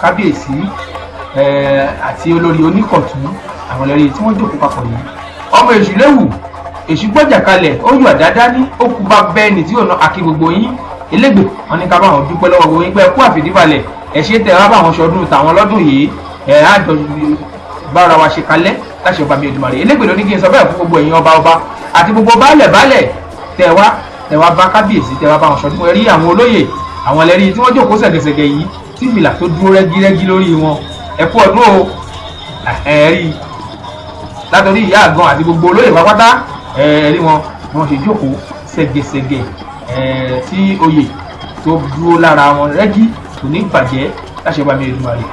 kábíyèsí àti olórí Oníkọ̀tún àwọn lẹ́yìn tí wọ́n jókòó papọ̀ yìí ọmọ èṣù léwu èṣù gbọ́jà kalẹ̀ ó yọ àdáadáa ní ó kú bá bẹ́ẹ̀ni tí yóò ná àkí gbogbo yín Elegbe wọn ní ká bá wọn dúpẹ́ lọ́wọ́ gbogbo yín pé kú àfìdíbalẹ̀ ẹ̀ ṣe tẹ̀ wá bá wọn ṣọdún tàwọn lọ́dún yìí ẹ̀ á jọ bára wa ṣe kalẹ̀ láṣẹ ọba mi Èdùmàrè Elegbe ló ní kí n sọ bẹ́ẹ̀ fún gbogbo ẹ̀yin ọba àti gbogbo baálẹ̀ tẹ̀ wá bá kábíyèsí tẹ̀ wá bá wọn ṣọdún ẹ rí àwọn olóyè àwọn ẹlẹ́rìí tí wọ́n jókòó ṣẹ̀gẹ̀ṣẹ̀gẹ̀ yìí tí fìlà tó dúró rẹ́gírẹ́gí lórí wọn ẹ kú ọdún o ẹ rí látọ̀rí ìyá àgàn àti gbogbo olóyè pápátá rí wọn bí wọ́n ṣe jókòó ṣẹ̀gẹ̀ṣẹ̀gẹ̀ tí oyè tó dúró lára wọn rẹ́gí kò ní bàjẹ́ láṣẹ ọba mi Èdùmàrè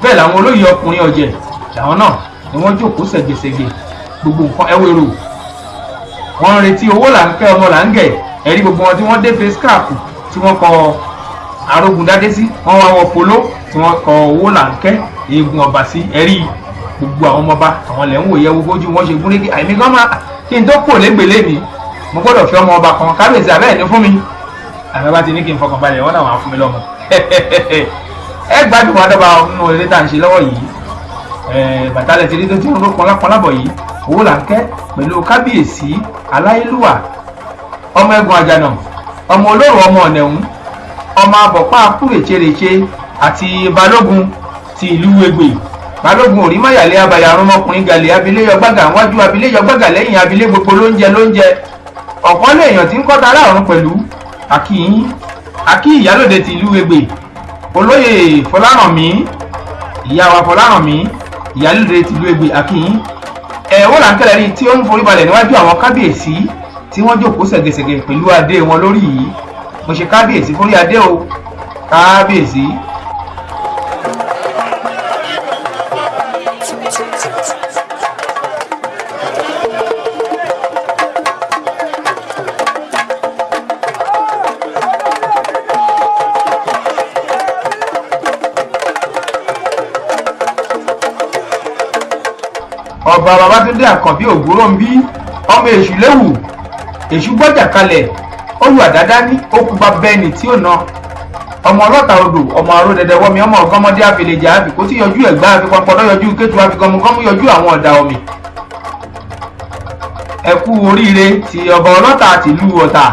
bẹ́ẹ̀ làwọn olóyè ọkùnrin ọ̀jẹ̀ làwọn náà ni wọ́n jókòó ṣẹ̀gẹ̀ṣẹ̀gẹ̀ gbogbo nǹkan ẹwẹ́rò wọ́n ń retí Owolanke ọmọ làǹgẹ̀ ẹ̀rí gbogbo wọn tí wọ́n dé face cap tí wọ́n kọ Arógundádé sí wọ́n wá wọ polo tí wọ́n kọ Owolanke Egun Oba sí ẹ̀rí gbogbo àwọn ọmọọba àwọn lẹ́ ń wòye bójú wọn ṣe gúnrégé àìmí gan máa kí n tó pò lẹ́gbẹ̀lẹ́ mi mo gbọ́dọ̀ fi ọmọ ọba kan kábíyèsí abẹ́ẹ̀ ní fún mi àmì bá ti ní kí n fọkàn balẹ̀ wọ́n náà wà fún mi lọ́mọ ẹ gbádùn wa dọ́ba nínú eré tá à ń ṣe lọ́wọ́ yìí bàtálẹ̀ ti rí tó tí ń ró pọnlápọnlábọ̀ yìí Owolanke pẹ̀lú kábíyèsí Aláyélúwà ọmọ Ẹ̀gùn Àjànà ọmọ olóró ọmọ ọ̀nẹ̀hún ọmọ abọ̀pá kúrècherèche àti balógun ti ìlú Ẹ̀gbẹ́ balógun òrímáyàlé abayà arúmọkùnrin gàlẹ́ abiléyọ gbàgà wájú abiléyọ gbàgà lẹ́yìn abilé gbogbo lóúnjẹ ọ̀pọ̀ léèyàn tí ń kọ́ta láàrún pẹ̀lú àkí ìyálòde ti ìlú Ẹ̀gbẹ́ olóyè Fọlárànmí ìyá wa Fọlárànmí ìyálòde ti ìlú Ẹ̀gbẹ́ àkíyín Owolanke rí tí ó ń forí balẹ̀ níwájú àwọn kábíyèsí tí wọ́n jókòó ṣẹ̀gẹ̀ṣẹ̀gẹ̀ pẹ̀lú adé wọn lórí yìí mo ṣe kábíyèsí forí adé o kábíyèsí. ọba Babátúndé Àkànbí Ògúnròmbí ọmọ èṣù léwu èṣù gbọ́jà kalẹ̀ ó yọ àdáadáa ní ó kú bá bẹ́ẹ̀ni tí ó na ọmọ ọlọ́ta odò ọmọ aródẹdẹ wọmi ọmọ ọgọ́mọdé àfẹlẹjà àfikó tí yọjú ẹ̀gbá àfikọ́pọ̀dọ́ yọjú kétu àfikọ́mugọ́mú yọjú àwọn ọ̀dà omi ẹ kú oríire ti ọba ọlọ́ta tìlú Ọ̀tà.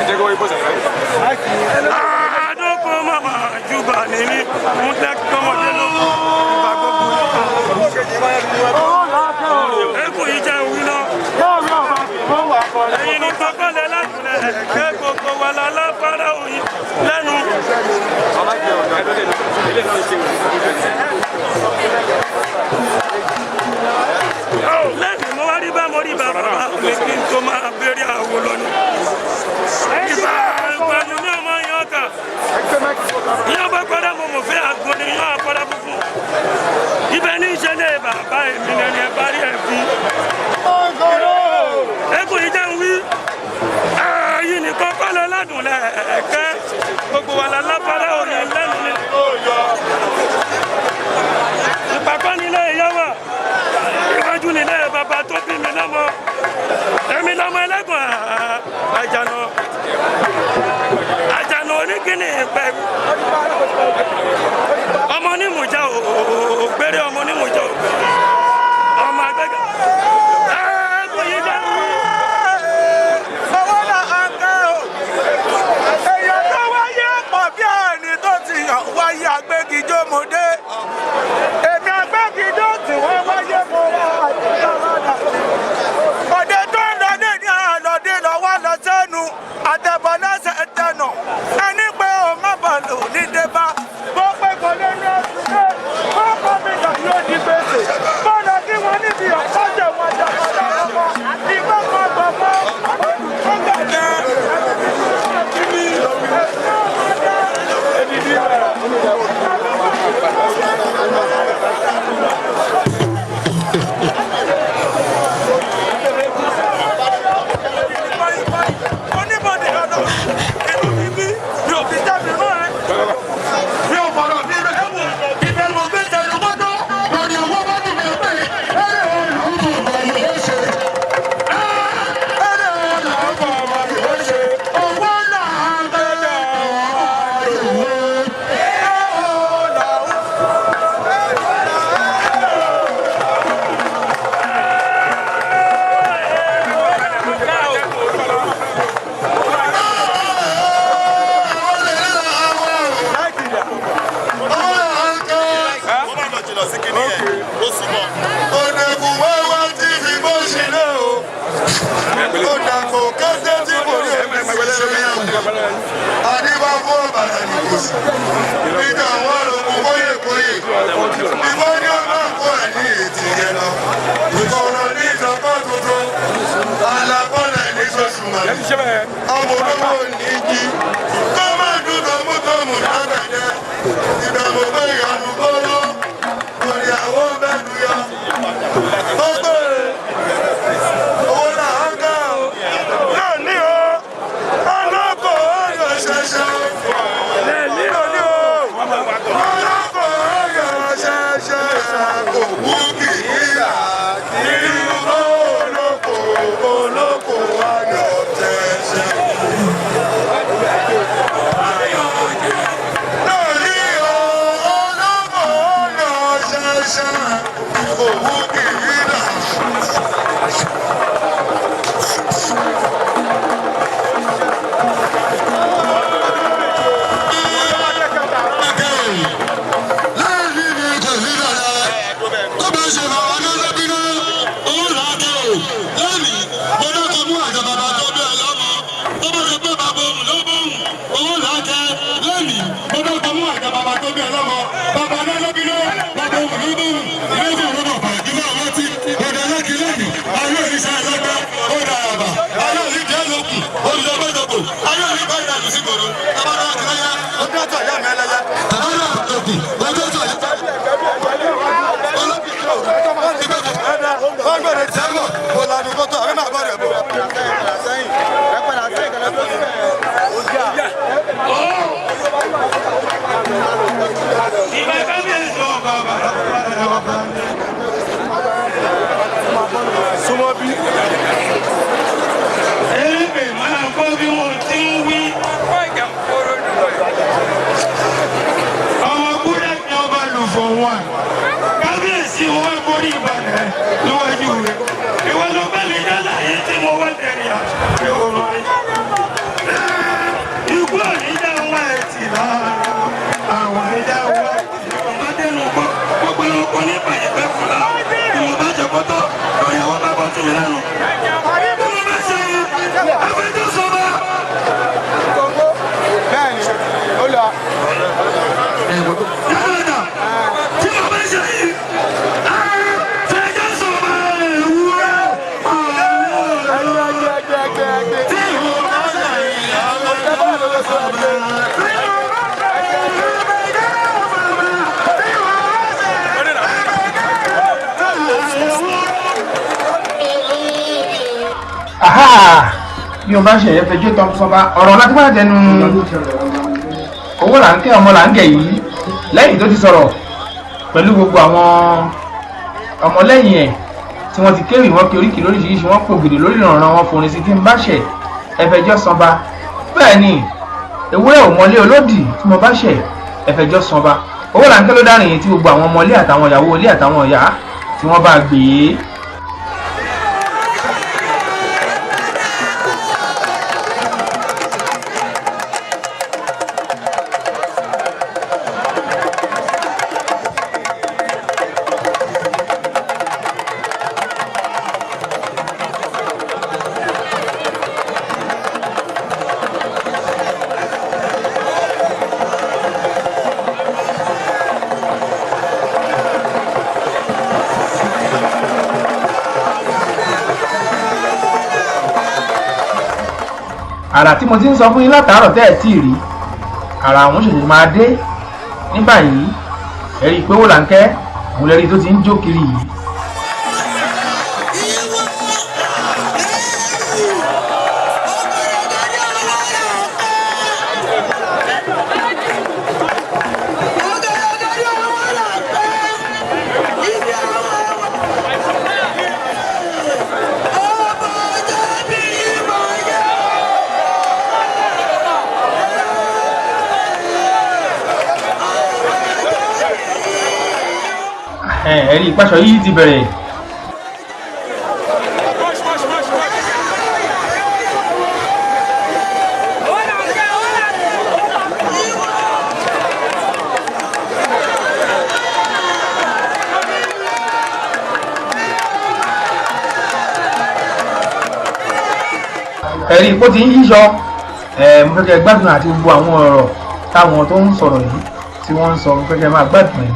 Llegó ahí, pues, òun tẹ́ kọ́mọdé ló ìgbà gbogbo ẹkùn yìí jẹ́ òwú náà ẹ̀yin ní kọ́kọ́lẹ̀ látùlẹ̀ ẹ̀kẹ́ gbogbo wà lálábára òyìn lẹ́nu. lẹ́nu mo wá rí bá mo rí bàbá mi kí n tó máa bẹ̀rẹ̀ àwọ̀ lọ́nà. ìgbà ìgbàlù ní ọmọ yẹn ọkà yẹn bá padà mo mọ̀ fẹ́ àgbọ̀n ni yẹn àpárá funfun. ibẹ̀ ní ìṣẹ̀lẹ̀ bàbá èmi nẹni ẹ̀ bá rí ẹ̀ fi. ẹkùn yìí jẹ́ ń wí ẹ̀yin nìkan kọ́lẹ̀ ládùn lẹ̀ ẹ̀kẹ́ gbogbo wa lálábára òyìn lẹ́nu ni. ìpàkọ́ nílé ìyá wa iwájú nílé bàbá tó bí mi lọ́mọ èmi lọ́mọ ẹlẹ́gùn àjànà oníkíní ìpẹ́ ọmọ onímùjá ògbéré ọmọ onímùjá ọmọ agbẹ́gà ẹ̀ẹ́dùn yìí jẹ́ owó náà á kẹ́ o èèyàn tó wáyé pọ̀ bí ẹni tó ti yàn wáyé agbẹ́gijọ́mọdé èmi agbẹ́gijọ́ tí wọ́n wáyé mọ́ wá àdìgbàmọ́dà ọdẹ tó ń lọdẹ ní àlọ́dẹ lọ́wọ́ lọ sẹ́nu àtẹ̀bọ̀ lẹ́sẹ̀ tẹ̀nà ẹni pé o má bà lò ní débà bó pé kò lé ní ọdún dé bó kọ́ mi lọ yóò di gbèsè bó lọ kí wọ́n níbi ọ̀pọ̀jẹ̀ wọn jàpọ̀dà ọmọ ìgbà kan gbọ̀mọ́ Ikú òní jẹ́ wọ́n ẹ̀ tì láàárọ̀, àwọn ìjà wọ́n. bí o bá ṣe ẹ̀fẹ̀jọ́ tán sọ́ba ọ̀rọ̀ láti máa dẹnu Owolanke Ọmọlanke yìí lẹ́yìn tó ti sọ̀rọ̀ pẹ̀lú gbogbo àwọn ọmọlẹ́yìn ẹ̀ tí wọ́n ti kéwì wọ́n kí oríkì lóríṣiríṣi wọ́n pògìdì lórí ìrànràn wọn forin sí tí ń bá ṣẹ̀ ẹ̀fẹ̀jọ́ sanba bẹ́ẹ̀ ni ewúrẹ́ ò mọlé olódì tí mo bá ṣẹ̀ ẹ̀fẹ̀jọ́ sanba Owolanke ló dárin yìí tí gbogbo àwọn ọmọlé àtàwọn ìyàwó ilé àtàwọn ìyá tí wọ́n bá gbé e. àrà tí mo ti ń sọ fún yín látàárọ̀ tẹ́ ẹ̀ tí ì rí àrà àwọn ṣẹ̀ṣẹ̀ máa dé ní báyìí ẹ rí i pé Owolanke òun lẹ́rí tó ti ń jó kiri yìí. ẹ̀rí ìpàṣọ yìí ti bẹ̀rẹ̀. ẹ̀rí ipò tí ń yíṣọ mo fẹ́ kẹ́ gbádùn àti gbogbo àwọn ọ̀rọ̀ táwọn tó ń sọ̀rọ̀ yìí tí wọ́n ń sọ mo fẹ́ kẹ́ máa gbádùn ẹ̀.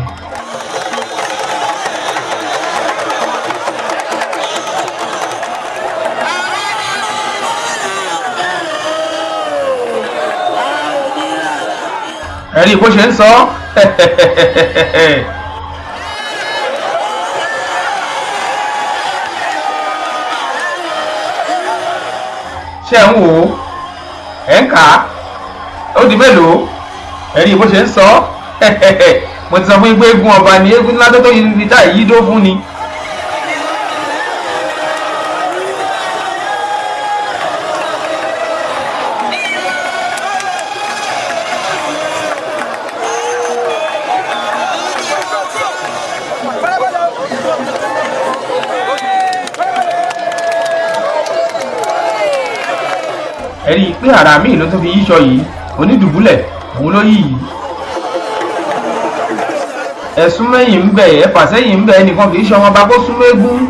ẹ̀rí bó ṣe ń sọ ṣé ń wò ó ẹ̀ ń kà á ó di mélòó ẹ̀rí bó ṣe ń sọ mo ti sọ fún yín pé eégún ọba ni eégún ńlá tó yin ibi tá èyí dó fún ni. ẹ̀rí pé àrà míì ló tún fi yíṣọ yìí onídùbúlẹ̀ òun ló yí yìí. ẹ̀sùn mẹ́yìn ń bẹ̀ ẹ̀fà sẹ́yìn ń bẹ̀ ẹnìkan kì í ṣe ọmọ bá kó súnmọ́ eégún.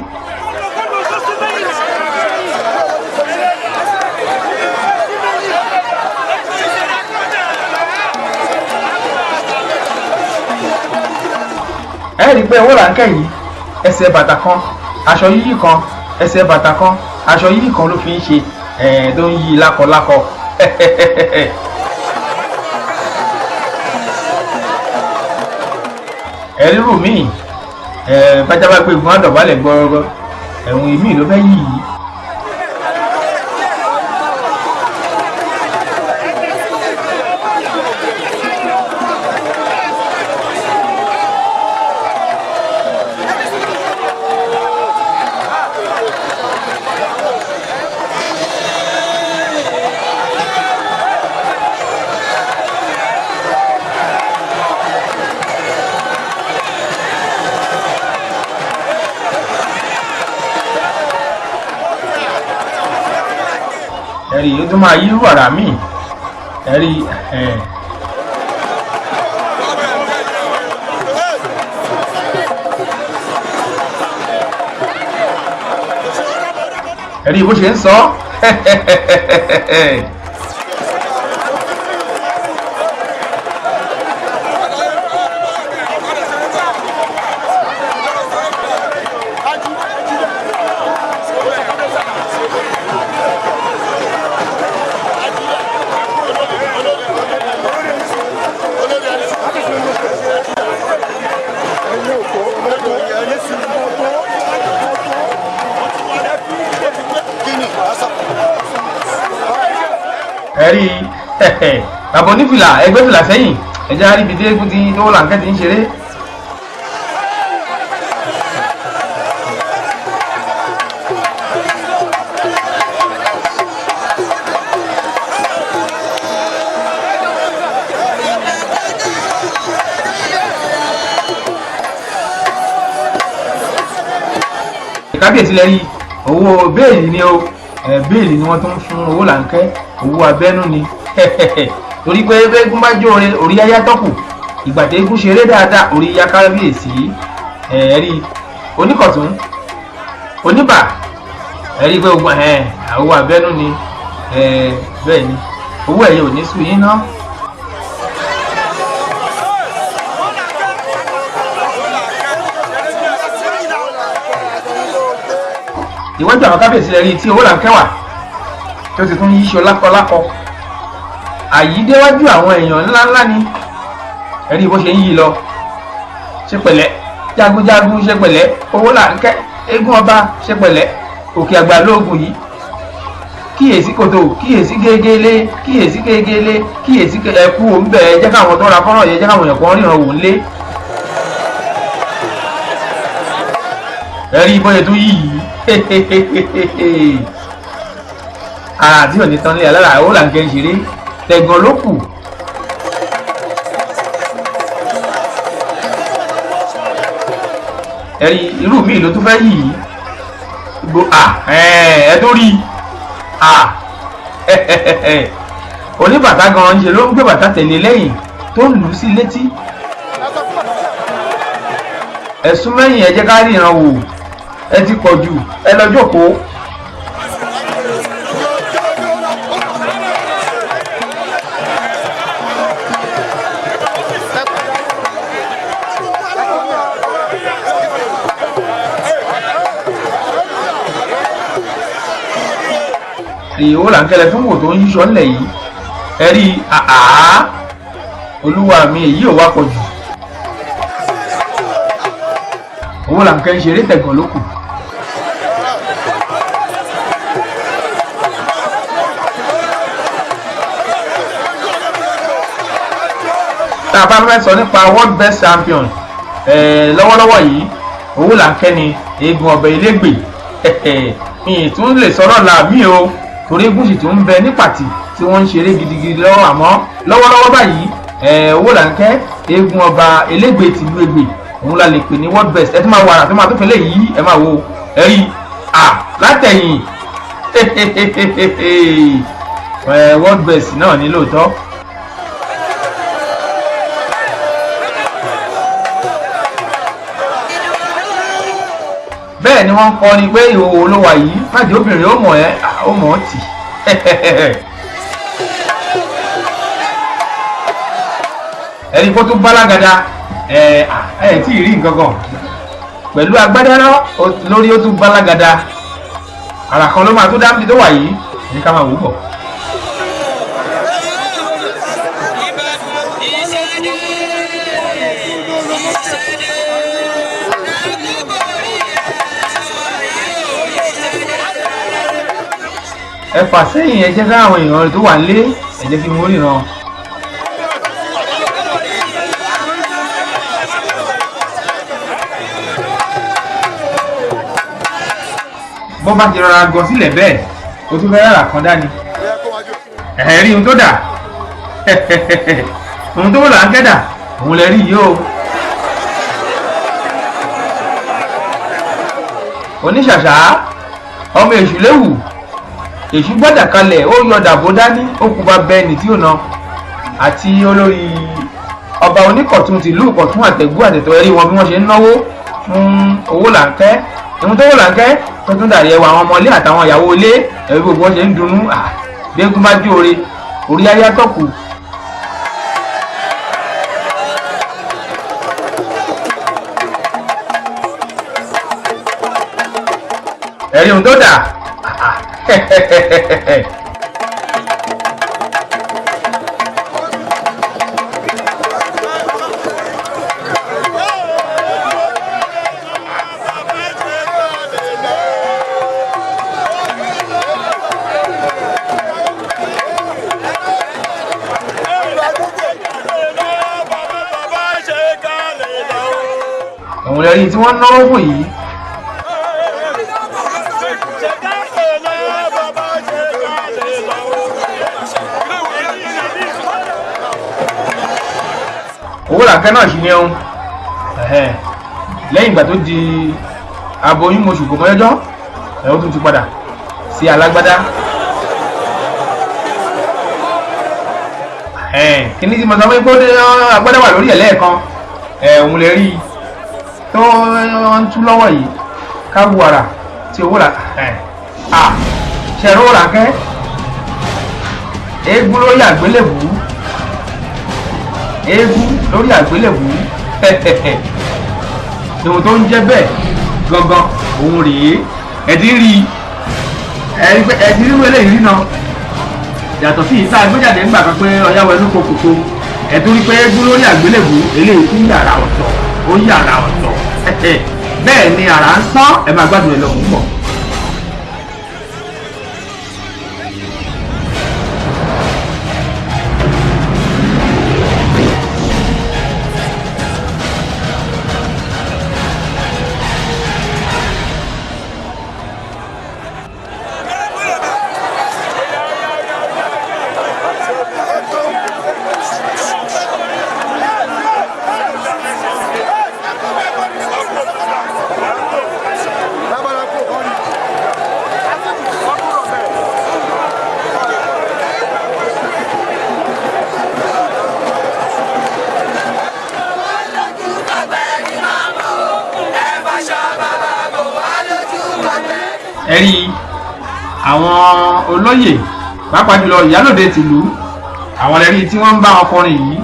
ẹ̀rí pé Owolanke yìí ẹsẹ̀ bàtà kan aṣọ yíyí kan ẹsẹ̀ bàtà kan aṣọ yíyí kan ló fi ń ṣe tó ń yí lákọlákọ. ẹrírù míì bájábá pé ìgbọ́n àdọ̀bálẹ̀ gbọ́rọ́gbọ́ ẹ̀wọ̀n ìmí ló fẹ́ yí yìí. ẹ̀rí ó tún máa yí wàrà míì ẹ̀rí ẹ̀rí bó ṣe ń sọ Kini, ẹ̀rí bàbá onífìlà ẹgbẹ́ fìlà sẹ́yìn ẹ̀jẹ̀ àríbi tí eégún tí Owolanke ti ń ṣeré. kábíyèsí lẹ́yìn owó béèlì ni o béèlì ni wọ́n tún fún Owolanke owó abẹ́nú ni torí pé eégún bá jó orí yáyá tọ́kù ìgbà tí eégún ṣeré dáadáa orí yá kábíyèsí ẹ̀rí oníkọ̀tún oníbà ẹ̀rí pé ogun owó abẹ́nú ni bẹ́ẹ̀ ni owó ẹ̀yẹ ò ní sùn yín ná. ìwájú àwọn kábíyèsí lẹ́rí tí Owolanke wà tó ti tún yíṣọ lákọlákọ àyídéwájú àwọn èèyàn ńláńlá ni ẹ̀rí bó ṣe ń yí lọ ṣe pẹ̀lẹ́ jagunjagun ṣe pẹ̀lẹ́ Owolanke Egun Oba ṣe pẹ̀lẹ́ òkè àgbà lóògùn yìí kíyèsí kòtò kíyèsí gégélé kíyèsí gégélé kíyèsí ẹkú òǹbẹ jẹ́ káwọn tó ra fọ́nrán yẹn jẹ́ káwọn èèyàn kan ríran wò ń lé ẹ̀rí bó ṣe tún yí yìí àti òní tán lé alára Owolanke ń ṣeré tẹ̀gàn ló kù. ẹ̀rí irú mi ló tún fẹ́ yìí gbó ẹ tó rí oníbàtà gan ṣe ló ń gbé bàtà tẹ̀lé lẹ́yìn tó ń lù ú sí létí. ẹ̀sùn mẹ́yìn ẹ jẹ́ ká ríran wò ẹ ti pọ̀ jù ẹ lọ jókòó. Owolanke lẹ fún wò tó ń yíṣọ ńlẹ̀ yìí ẹ rí olúwa mi èyí ò wá pọ̀ jù. Owolanke ń ṣeré tẹ̀gàn ló kù. tá a bá fẹ́ sọ nípa world best champion lọ́wọ́lọ́wọ́ yìí Owolanke ni Egun Oba Elegbe mi tún lè sọ̀rọ̀ làmí o torí eégún sì tún ń bẹ ní pàtì tí wọ́n ń ṣeré gidigidi lọ́wọ́ àmọ́ lọ́wọ́lọ́wọ́ báyìí Owolanke Egun Oba Elegbe tìlú Egbe òun la lè pè ní world best ẹ tún máa wo ara tó máa tó fẹ́lẹ̀ yìí ẹ máa wo ẹ rí látẹ̀yìn world best náà ní lóòótọ́. bẹ́ẹ̀ ni wọ́n kọ́ ni pé ìhòòhò ló wà yìí májì obìnrin ó mọ̀ ọ́ tì. ẹni kó tún bálágada tí ì rí nǹkan kan pẹ̀lú agbádá lórí ó tún bálágada àrà kan ló máa tó dábìlì tó wà yìí ní ká máa wò bọ̀. ẹ fà sẹ́yìn ẹ jẹ́ káwọn èèyàn tó wà nílé ẹ jẹ́ kí wọ́n ríran. bọ́ bá ti rọra gọ sílẹ̀ bẹ́ẹ̀ o tún fẹ́ rárá kan dání. rí ohun tó dà ohun tó Owolanke dà òun lè rí yìí o. oníṣàṣà ọmọ èṣù léwu èṣù gbọ́dà kalẹ̀ ó yọ dàbò dání ó kú bá bẹ́ẹ̀nì tí ó na àti olórí ọba oníkọ̀tún tìlú Ìkọ̀tún àtẹ̀gbú àtẹ̀tọ̀ ẹ̀rí wọn bí wọ́n ṣe ń náwó fún Owolanke ìhun tó Owolanke tó tún dàrí ẹwà àwọn ọmọlé àtàwọn ìyàwó ilé ẹ̀rí gbogbo wọn ṣe ń dunnú bí eégún bá jó orí ayá tọ́kù. ẹ̀rí ohun tó dà lẹ́rí tí wọ́n náwó fún yìí. Owolanke náà sì ni ẹun lẹ́yìn ìgbà tó di aboyún oṣù kò mọ́yọ́jọ́ ó tún ti padà sí alágbádá. Kíní tí mo sọ pé agbádá wà lórí ẹ̀ lẹ́ẹ̀kan òun lè rí i tó ń tú lọ́wọ́ yìí káwù ara tí ṣẹ̀rọ Owolanke eégún lórí àgbélébù eégún lórí àgbélébù ohun tó ń jẹ́ bẹ́ẹ̀ gangan òun rèé ẹ̀dí rí ẹ̀dí rí wẹ́lẹ̀ yìí náà yàtọ̀ sí ìta ìgbéjáde ńgbà kan pé ọ̀yáwó ẹnu kòkòkò ẹ̀tún rí pé eégún lórí àgbélébù eléyìí tún yàrá ọ̀tọ̀ ó yàrá ọ̀tọ̀ bẹ́ẹ̀ ni àrà ń sán ẹ̀ máa gbádùn ẹ̀ lọ fún pọ̀. Ẹ̀rí àwọn olóyè pàápàá jùlọ ìyálòde tìlú àwọn ẹ̀rí tí wọ́n ń bá ọkùnrin yìí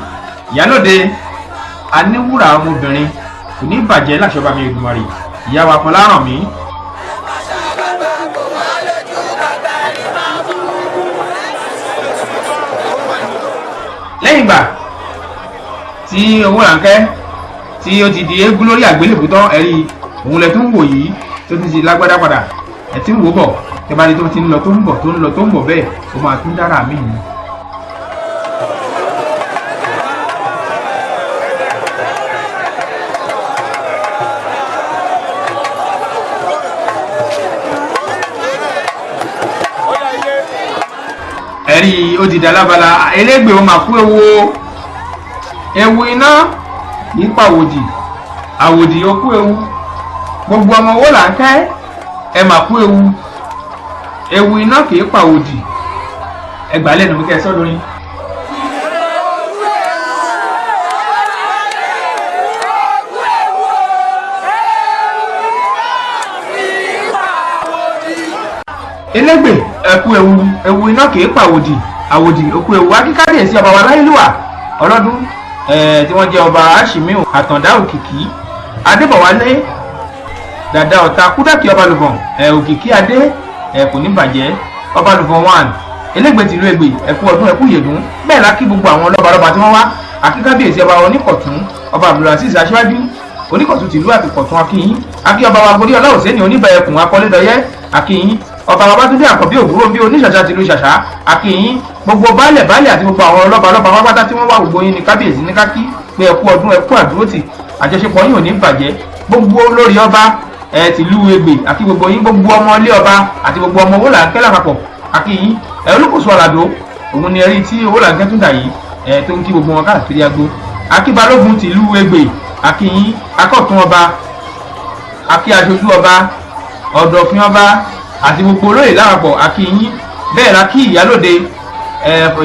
ìyálòde aníwúrà ọmọbìnrin kò ní bàjẹ́ láṣọba mi Èdùmàrè ìyá wa kan láràn mí. lẹ́yìn ìgbà tí Owolanke tí ó ti di eégún lórí àgbélébùú tán ẹ̀rí òun lẹ tó ń wò yìí tó ti lágbádá padà ẹ ti ń wò bọ̀ tẹ bá rí tó ti ń lọ tó ń bọ̀ tó ń lọ tó ń bọ̀ bẹ́ẹ̀ ó máa tún dára mí ni. ẹ̀rí ó ti dà lábala Elegbe ó máa kú ewu iná nípa àwòdì ó kú ewu gbogbo ọmọ Owolanke ẹ mà kú ewu iná kìí pàwòdì ẹgbàá lẹ́nu mi kẹ́ ẹ sọ́dọ̀ yín. Elegbe ẹ kú ewu iná kìí pàwòdì àwòdì ó kú ewu akíkádìyèsí ọba wa láyélúwà ọlọ́dún tí wọ́n jẹ́ ọba Àṣìmíù Àtàndá Òkìkí Adébọ̀wálé dàda ọ̀tá Kúdàkì Ọbalùfọ̀n Òkìkí adé kò ní bàjẹ́ Ọbalùfọ̀n 1 Elegbe tìlú Ẹ̀gbẹ́ ẹ̀kú ọdún ẹ̀kú yèdún bẹ́ẹ̀ la kí gbogbo àwọn lọ́balọ́ba tí wọ́n wá akíkábíyèsí ọba Oníkọ̀tún ọba Abdulaziz Aṣíwájú Oníkọ̀tún tìlú Àtìkọ̀tún akíyín akí ọba wa Gorí Ọláòsẹ́ni Oníbẹ̀ẹ̀kùn Akọ́lédọyẹ́ akíyín ọba Babátúndé Àkànbí Ògúnrò bí Oníṣàṣà tìlú Ṣàṣà akíyín gbogbo baálẹ̀ àti gbogbo àwọn lọ́balọ́ba pátá tí wọ́n wá gbogbo yín ní kábíyèsí ní kákí pé ẹ̀kú ọdún ẹ̀kú àdúrótì àjọṣepọ̀ yín ò ní bàjẹ́ gbogbo olórí ọba tìlú Ẹ̀gbẹ́ àti gbogbo yín gbogbo ọmọ ilé ọba àti gbogbo ọmọ Owolanke lápapọ̀ àti yín olùkóso Àlàdó òun ni ẹ̀rí tí Owolanke tún dà yìí tó ń kí gbogbo wọn káàkiri agbo akíbalógun tìlú Ẹ̀gbẹ́ àti yín akọ̀tún ọba akí aṣojú ọba ọ̀dọ̀fin ọba àti gbogbo olóyè lápapọ̀ àti yín bẹ́ẹ̀ la kí ìyálòde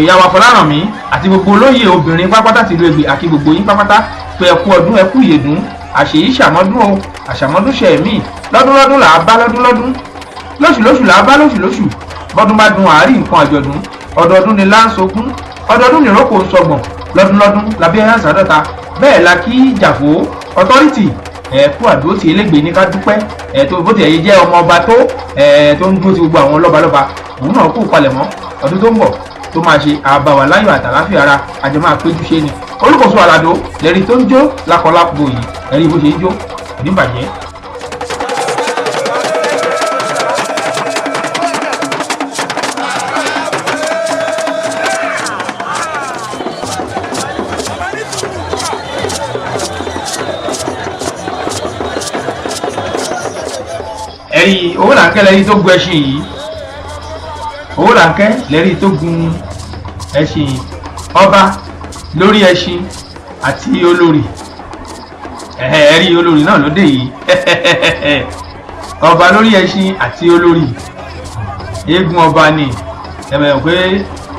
ìyàwó Afọlárànmí àti gbogbo olóyè obìnrin pápátá tìlú Ẹ̀gbẹ́ àti gbogbo yín pápátá pé ẹkú ọdún ẹkú ìyèdún àṣèyí ṣàmọ́dún o àṣàmọ́dún ṣẹ̀mí lọ́dún là á bá lọ́dún lóṣù là á bá lóṣù bọ́dún bá dun àárín nǹkan àjọ̀dún ọdọọdún ni láǹsogún ọdọọdún ni ìrókò ń sọgbọ̀n lọ́dún làbí ẹ̀yà sàdọ́ta bẹ́ẹ̀ la kí Jàfó ọtọ́rìtì ẹ̀kú àdúró ti Elegbe ní ká dúpẹ́ tó bó ti ẹ̀yẹ jẹ́ ọmọ ọba tó ń dúró ti gbogbo àwọn lọ́balọ́ba òun náà kú palẹ̀mọ́ ọdún tó ń bọ̀ tó máa ṣe àbàwà láyọ̀ àtàláfíà ara àjọ máa péjú ṣe ni olùkóso Àlàdó lẹ́rìí tó ń jó lákọlápò yìí ẹ̀rí bó ṣe ń jó kò ní bàjẹ́. ẹ̀rí Owolanke lẹ́rí tó gun ẹṣin yìí, Owolanke lẹ́rí tó gun ẹṣin yìí, ọba lórí ẹṣin àti olórí, ẹ̀rí olórí náà lóde yìí ọba lórí ẹṣin àti olórí, eégún ọba ni ẹ̀mẹ̀ pé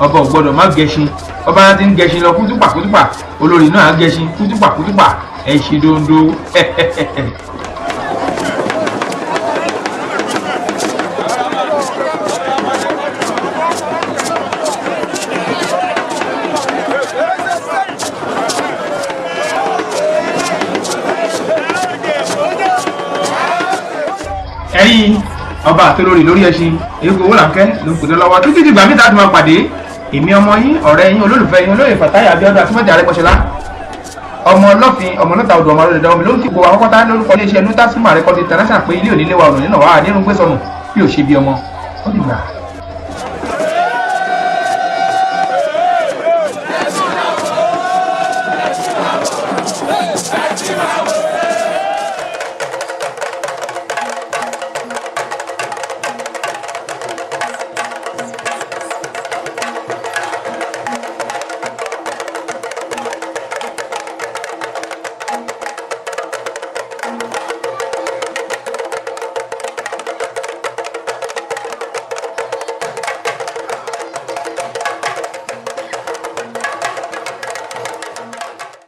ọba ò gbọ́dọ̀ má gẹṣin, ọba láti ń gẹṣin lọ kútùpà kútùpà, olórí náà á gẹṣin kútùpà kútùpà, ẹṣin dondo ẹ̀yin ọba àtolórí lórí ẹṣin Egun Owolanke ló ń pè lọ́wọ́ títí dìgbà mí láti máa pàdé èmi ọmọ yín ọ̀rẹ́ yín olólùfẹ́ yín olóyè Fatai Abiodun Atimọ́jà Arẹ́gbẹ́ṣọlá ọmọ ọlọ́fin ọmọ náà ta odò ọmọ rẹ̀ dẹ́wọ́n mi ló ń kíkó akọ́kọ́tà lórúkọ iléeṣẹ́ nutasima rẹ́kọ́dì international pé ilé òní léwa ọ̀nà nínú wa àdéhùn gbé sọnù bí ò ṣe bí ọmọ ó dìgbà.